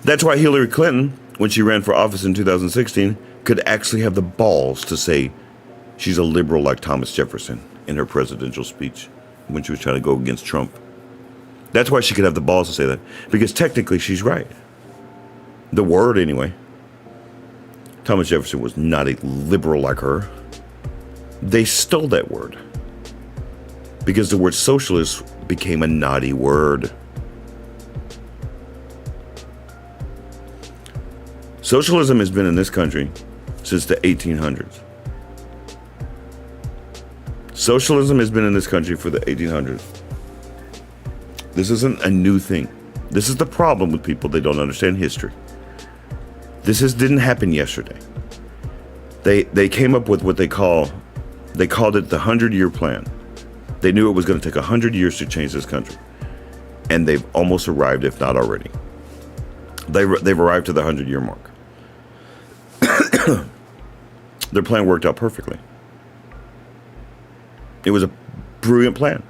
That's why Hillary Clinton, when she ran for office in 2016, could actually have the balls to say she's a liberal like Thomas Jefferson in her presidential speech when she was trying to go against Trump. That's why she could have the balls to say that, because technically she's right. The word, anyway. Thomas Jefferson was not a liberal like her. They stole that word because the word socialist became a naughty word. Socialism has been in this country since the 1800s. Socialism has been in this country for the 1800s. This isn't a new thing. This is the problem with people. They don't understand history. Didn't happen yesterday. They came up with what they called it the 100-year plan. They knew it was going to take 100 years to change this country. And they've almost arrived, if not already. They've arrived to the 100-year mark. Their plan worked out perfectly. It was a brilliant plan.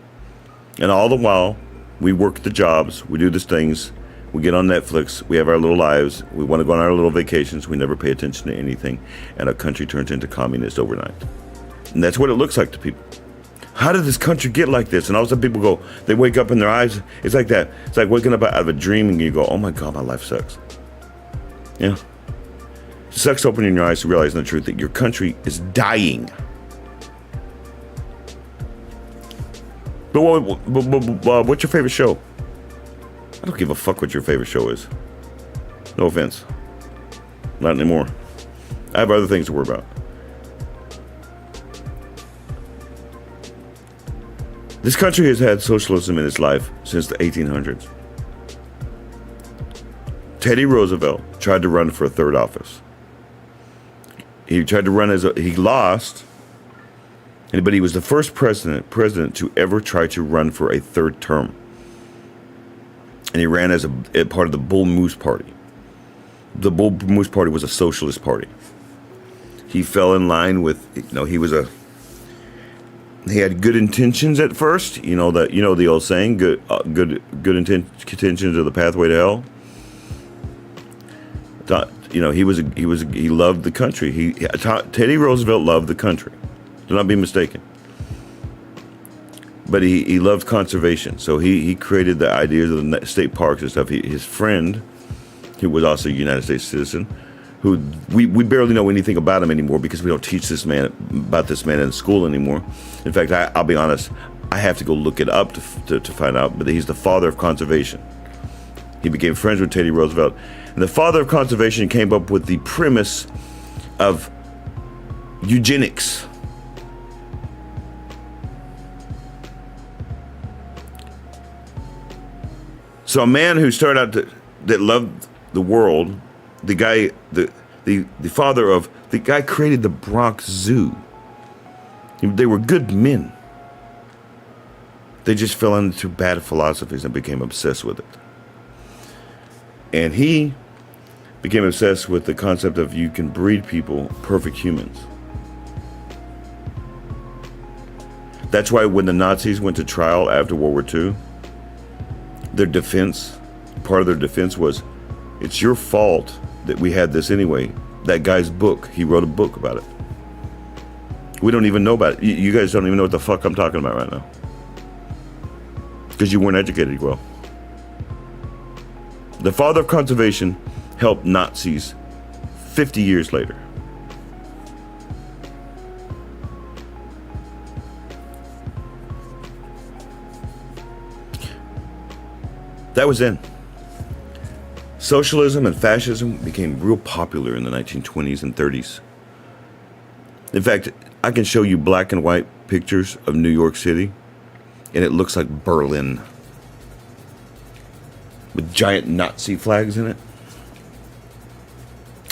And all the while, we work the jobs, we do these things, We get on Netflix. We have our little lives. We want to go on our little vacations. We never pay attention to anything. And our country turns into communist overnight. And that's what it looks like to people. How did this country get like this? And all of a sudden people go, they wake up in their eyes. It's like that. It's like waking up out of a dream and you go, oh my God, my life sucks. Yeah. It sucks opening your eyes to realize the truth that your country is dying. But what's your favorite show? I don't give a fuck what your favorite show is. No offense. Not anymore. I have other things to worry about. This country has had socialism in its life since the 1800s. Teddy Roosevelt tried to run for a third office. He tried to run he lost, but he was the first president to ever try to run for a third term. And he ran as a part of the Bull Moose Party. The Bull Moose Party was a socialist party. He fell in line with, he had good intentions at first. The old saying, good intentions are the pathway to hell. He loved the country. Teddy Roosevelt loved the country. Do not be mistaken. But he loved conservation, so he created the ideas of the state parks and stuff. His friend, who was also a United States citizen, who we barely know anything about him anymore because we don't teach about this man in school anymore. In fact, I'll be honest, I have to go look it up to find out. But he's the father of conservation. He became friends with Teddy Roosevelt, and the father of conservation came up with the premise of eugenics. So a man who started out that loved the world, the guy, the father of the guy created the Bronx Zoo. They were good men. They just fell into bad philosophies and became obsessed with it. And he became obsessed with the concept of you can breed people perfect humans. That's why when the Nazis went to trial after World War II, part of their defense was, it's your fault that we had this anyway. That guy's book, he wrote a book about it. We don't even know about it. You guys don't even know what the fuck I'm talking about right now. Because you weren't educated well. The father of conservation helped Nazis 50 years later. That was then. Socialism and fascism became real popular in the 1920s and 30s. In fact, I can show you black and white pictures of New York City, and it looks like Berlin, with giant Nazi flags in it.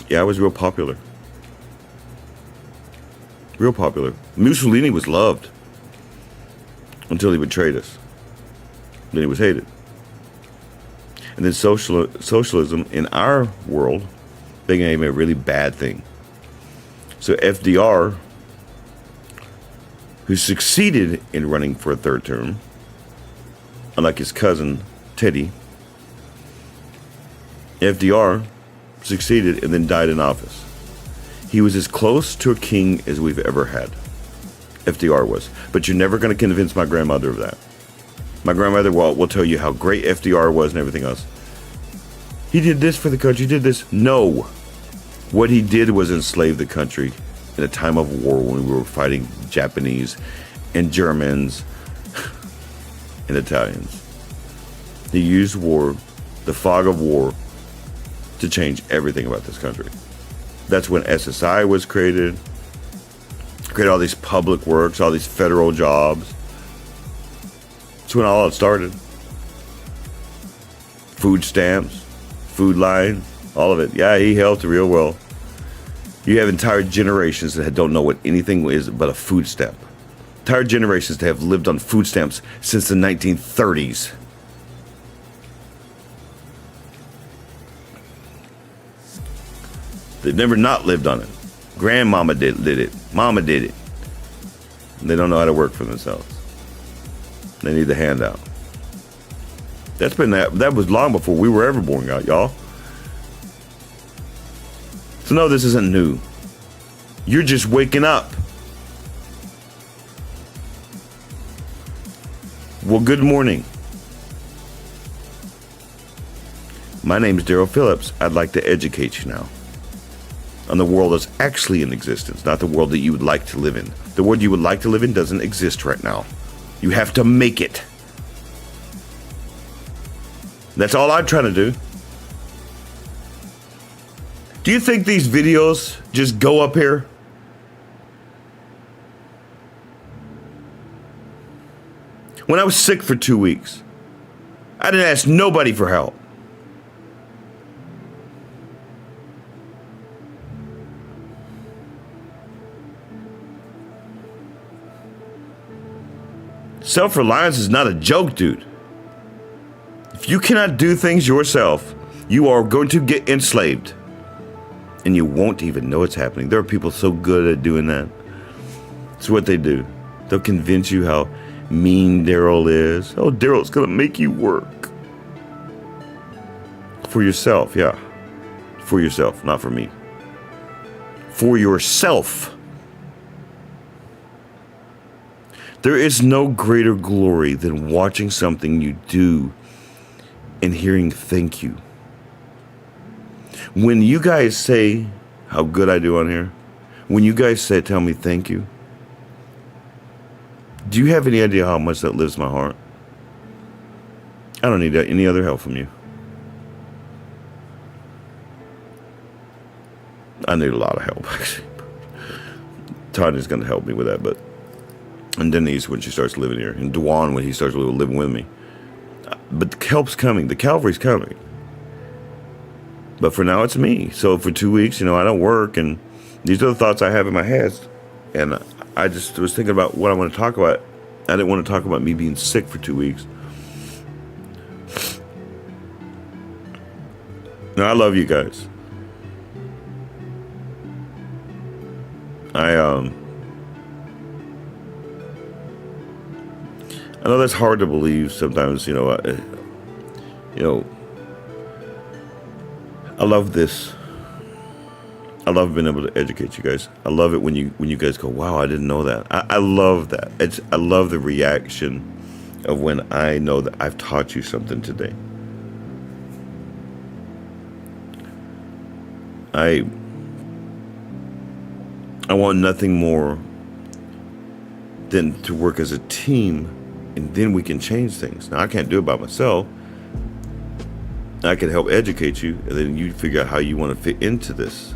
Yeah, it was real popular. Real popular. Mussolini was loved until he betrayed us. Then he was hated. And then socialism in our world became a really bad thing. So FDR, who succeeded in running for a third term, unlike his cousin Teddy, FDR succeeded and then died in office. He was as close to a king as we've ever had. FDR was. But you're never going to convince my grandmother of that. My grandmother will tell you how great FDR was and everything else. He did this for the country, he did this. No. What he did was enslave the country in a time of war when we were fighting Japanese and Germans and Italians. He used war, the fog of war, to change everything about this country. That's when SSI was created all these public works, all these federal jobs. That's when all it started. Food stamps, food line, all of it. Yeah, he helped real well. You have entire generations that don't know what anything is but a food stamp. Entire generations that have lived on food stamps since the 1930s. They've never not lived on it. Grandmama did it. Mama did it. They don't know how to work for themselves. They need the handout. That was long before we were ever born, y'all. So no, this isn't new. You're just waking up. Well, good morning. My name is Daryl Phillips. I'd like to educate you now on the world that's actually in existence, not the world that you would like to live in. The world you would like to live in doesn't exist right now. You have to make it. That's all I'm trying to do. Do you think these videos just go up here? When I was sick for 2 weeks, I didn't ask nobody for help. Self-reliance is not a joke, dude. If you cannot do things yourself, you are going to get enslaved. And you won't even know it's happening. There are people so good at doing that. It's what they do. They'll convince you how mean Daryl is. Oh, Daryl's gonna make you work. For yourself, yeah. For yourself, not for me. For yourself. There is no greater glory than watching something you do and hearing thank you. When you guys say how good I do on here, when you guys say, tell me thank you, do you have any idea how much that lifts my heart? I don't need any other help from you. I need a lot of help, actually. Tanya's going to help me with that, and Denise when she starts living here, and Dwan when he starts living with me. But the help's coming. The Calvary's coming. But for now, it's me. So for 2 weeks, I don't work, and these are the thoughts I have in my head. And I just was thinking about what I want to talk about. I didn't want to talk about me being sick for 2 weeks. Now, I love you guys. I know that's hard to believe sometimes, I love this. I love being able to educate you guys. I love it when you guys go, wow, I didn't know that. I love that. I love the reaction of when I know that I've taught you something today. I want nothing more than to work as a team, and then we can change things. Now, I can't do it by myself. I can help educate you, and then you figure out how you want to fit into this.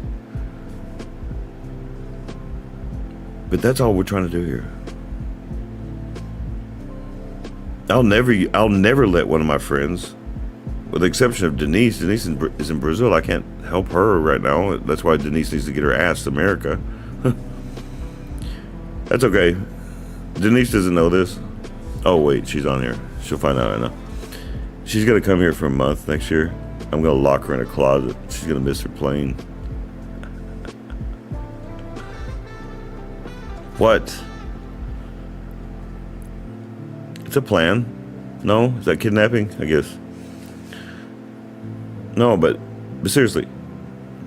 But that's all we're trying to do here. I'll never let one of my friends, with the exception of Denise is in Brazil. I can't help her right now. That's why Denise needs to get her ass to America. That's okay. Denise doesn't know this. Oh wait, she's on here. She'll find out. I know. She's gonna come here for a month next year. I'm gonna lock her in a closet. She's gonna miss her plane. What? It's a plan. No? Is that kidnapping? I guess. No, but seriously,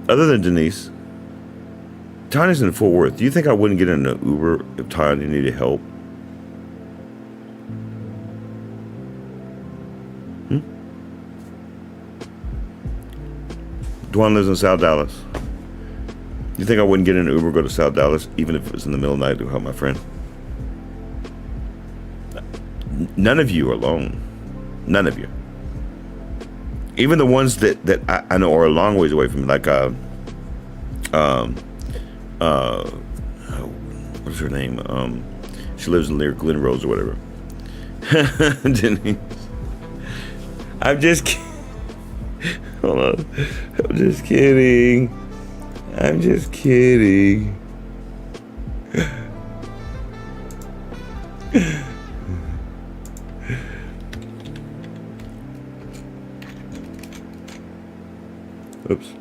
other than Denise, Tanya's in Fort Worth. Do you think I wouldn't get in an Uber if Tanya needed help? Dwan lives in South Dallas. You think I wouldn't get in an Uber, go to South Dallas, even if it was in the middle of the night to help my friend? None of you are alone. None of you. Even the ones that I know are a long ways away from me, like what's her name? She lives near Glen Rose or whatever. Denise. I'm just kidding. Hold on. I'm just kidding. I'm just kidding. Oops.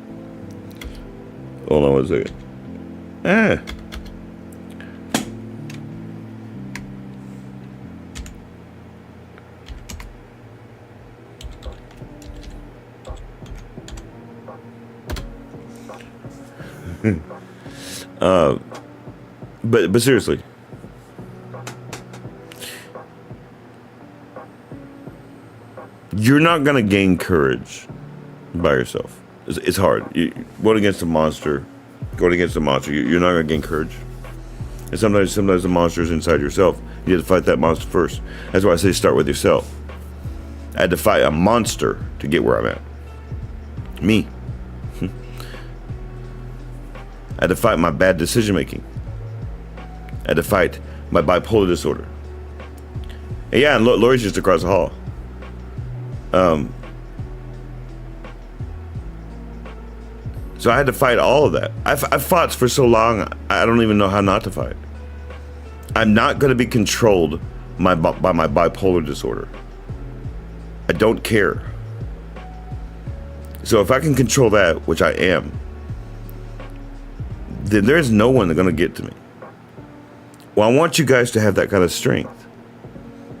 Hold on one second. But seriously, you're not gonna gain courage by yourself. It's hard. Going against a monster, you're not gonna gain courage. And sometimes the monster is inside yourself. You have to fight that monster first. That's why I say start with yourself. I had to fight a monster to get where I'm at. Me. I had to fight my bad decision making. I had to fight my bipolar disorder. And yeah, and Lori's just across the hall. So I had to fight all of that. I've fought for so long, I don't even know how not to fight. I'm not going to be controlled by my bipolar disorder. I don't care. So if I can control that, which I am, then there's no one going to get to me. Well, I want you guys to have that kind of strength.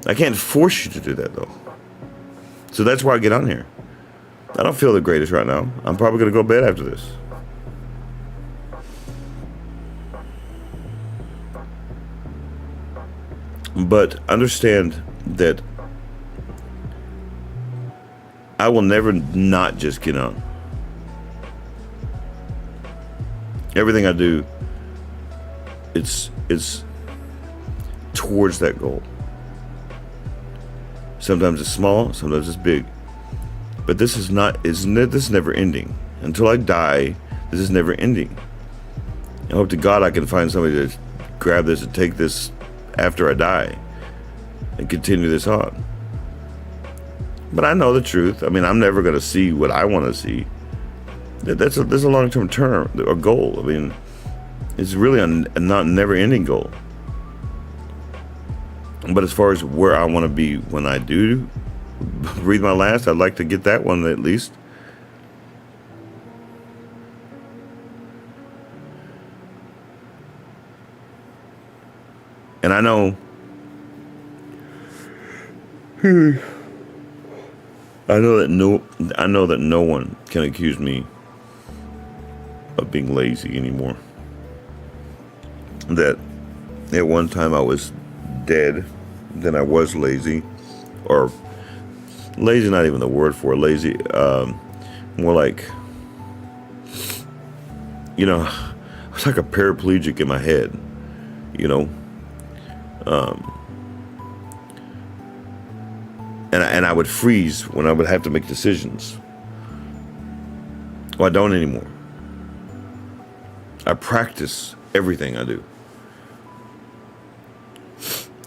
I can't force you to do that, though. So that's why I get on here. I don't feel the greatest right now. I'm probably going to go to bed after this. But understand that I will never not just get on. Everything I do, it's towards that goal. Sometimes it's small, sometimes it's big. But this is never ending. Until I die, this is never ending. I hope to God I can find somebody to grab this and take this after I die and continue this on. But I know the truth. I mean, I'm never going to see what I want to see. There's a long-term term or goal. I mean, it's really a never-ending goal. But as far as where I want to be when I do breathe my last, I'd like to get that one at least. And I know that no one can accuse me of being lazy anymore. That at one time I was dead, then I was lazy, or lazy, not even the word for lazy, more like, I was like a paraplegic in my head, and I would freeze when I would have to make decisions. Well, I don't anymore. I practice everything I do.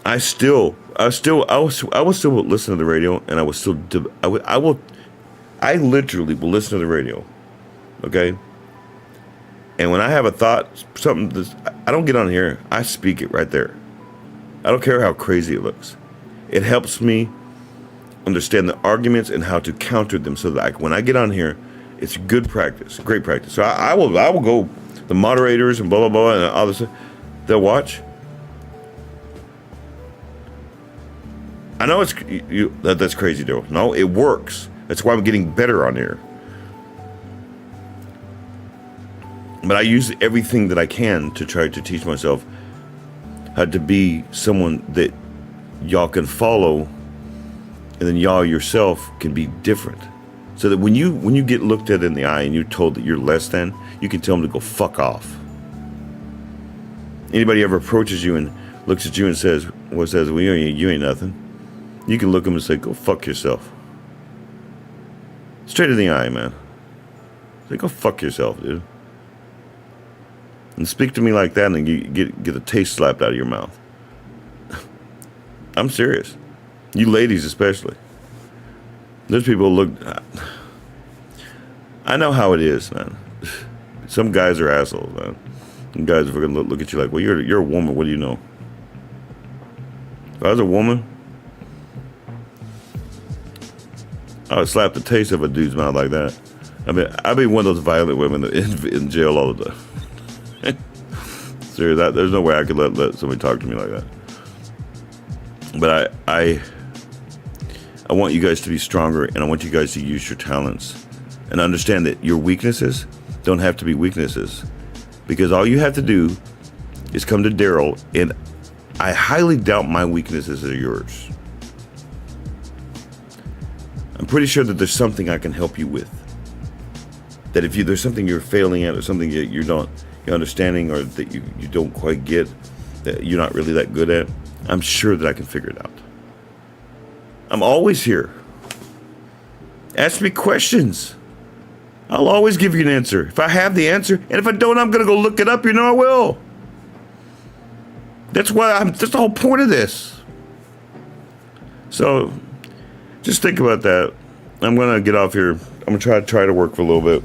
I will still listen to the radio, and I literally will listen to the radio, okay? And when I have a thought, I don't get on here, I speak it right there. I don't care how crazy it looks. It helps me understand the arguments and how to counter them, so that when I get on here, it's good practice, great practice. So I will go, the moderators and blah, blah, blah, and all this, they'll watch. I know that's crazy, though. No, it works. That's why I'm getting better on here. But I use everything that I can to try to teach myself how to be someone that y'all can follow, and then y'all yourself can be different. So that when you get looked at in the eye and you're told that you're less than, you can tell them to go fuck off. Anybody ever approaches you and looks at you and says, well, you ain't nothing, you can look at them and say, go fuck yourself. Straight in the eye, man. Say, go fuck yourself, dude. And speak to me like that, and you get a taste slapped out of your mouth. I'm serious. You ladies especially. There's people who look... I know how it is, man. Some guys are assholes, man. Some guys are going to look at you like, well, you're a woman. What do you know? If I was a woman, I would slap the taste of a dude's mouth like that. I mean, I'd be one of those violent women in jail all the time. Seriously, there's no way I could let somebody talk to me like that. But I want you guys to be stronger, and I want you guys to use your talents and understand that your weaknesses don't have to be weaknesses. Because all you have to do is come to Daryl, and I highly doubt my weaknesses are yours. I'm pretty sure that there's something I can help you with. That if there's something you're failing at, or something that you're understanding, or that you don't quite get, that you're not really that good at, I'm sure that I can figure it out. I'm always here. Ask me questions. I'll always give you an answer. If I have the answer, and if I don't, I'm going to go look it up. I will. That's the whole point of this. So, just think about that. I'm going to get off here. I'm going to try to work for a little bit.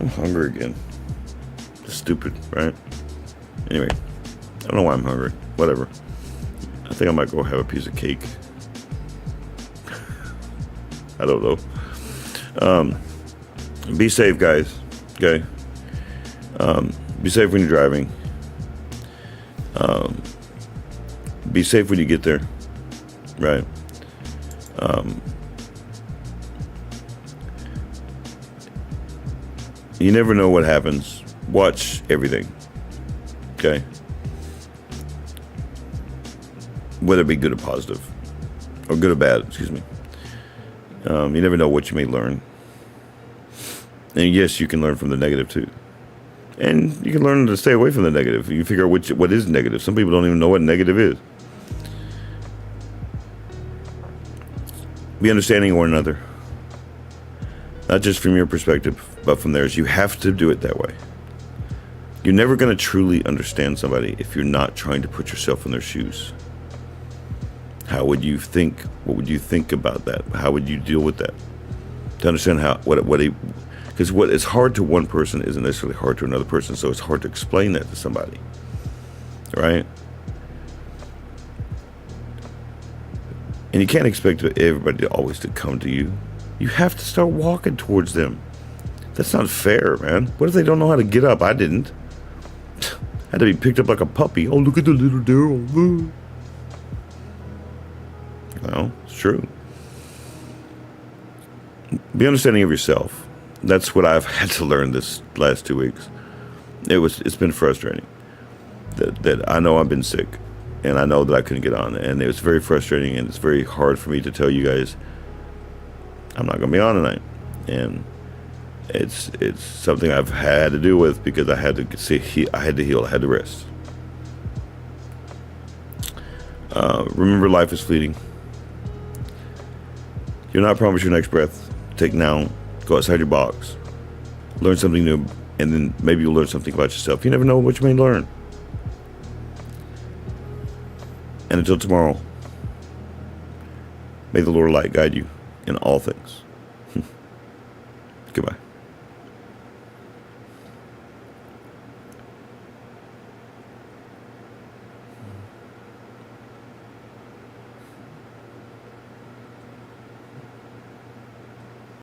I'm hungry again. Stupid, right? Anyway, I don't know why I'm hungry. Whatever. I think I might go have a piece of cake. I don't know. Be safe, guys. Okay. Be safe when you're driving. Be safe when you get there. Right. You never know what happens. Watch everything. Okay. Whether it be good or positive, or good or bad, excuse me. You never know what you may learn. And yes, you can learn from the negative too. And you can learn to stay away from the negative. You figure out what is negative. Some people don't even know what negative is. Be understanding of one another. Not just from your perspective, but from theirs. You have to do it that way. You're never going to truly understand somebody if you're not trying to put yourself in their shoes. How would you think? What would you think about that? How would you deal with that? To understand because what is hard to one person isn't necessarily hard to another person, so it's hard to explain that to somebody, right? And you can't expect everybody always to come to you. You have to start walking towards them. That's not fair, man. What if they don't know how to get up? I didn't. I had to be picked up like a puppy. Oh, look at the little Daryl. Well, it's true. Be understanding of yourself. That's what I've had to learn this last 2 weeks. It's been frustrating. That I know I've been sick, and I know that I couldn't get on, and it was very frustrating, and it's very hard for me to tell you guys I'm not going to be on tonight, and it's something I've had to deal with because I had to heal, I had to rest. Remember, life is fleeting. You're not promised your next breath. Take now. Go outside your box. Learn something new, and then maybe you'll learn something about yourself. You never know what you may learn. And until tomorrow, may the Lord light guide you in all things. Goodbye.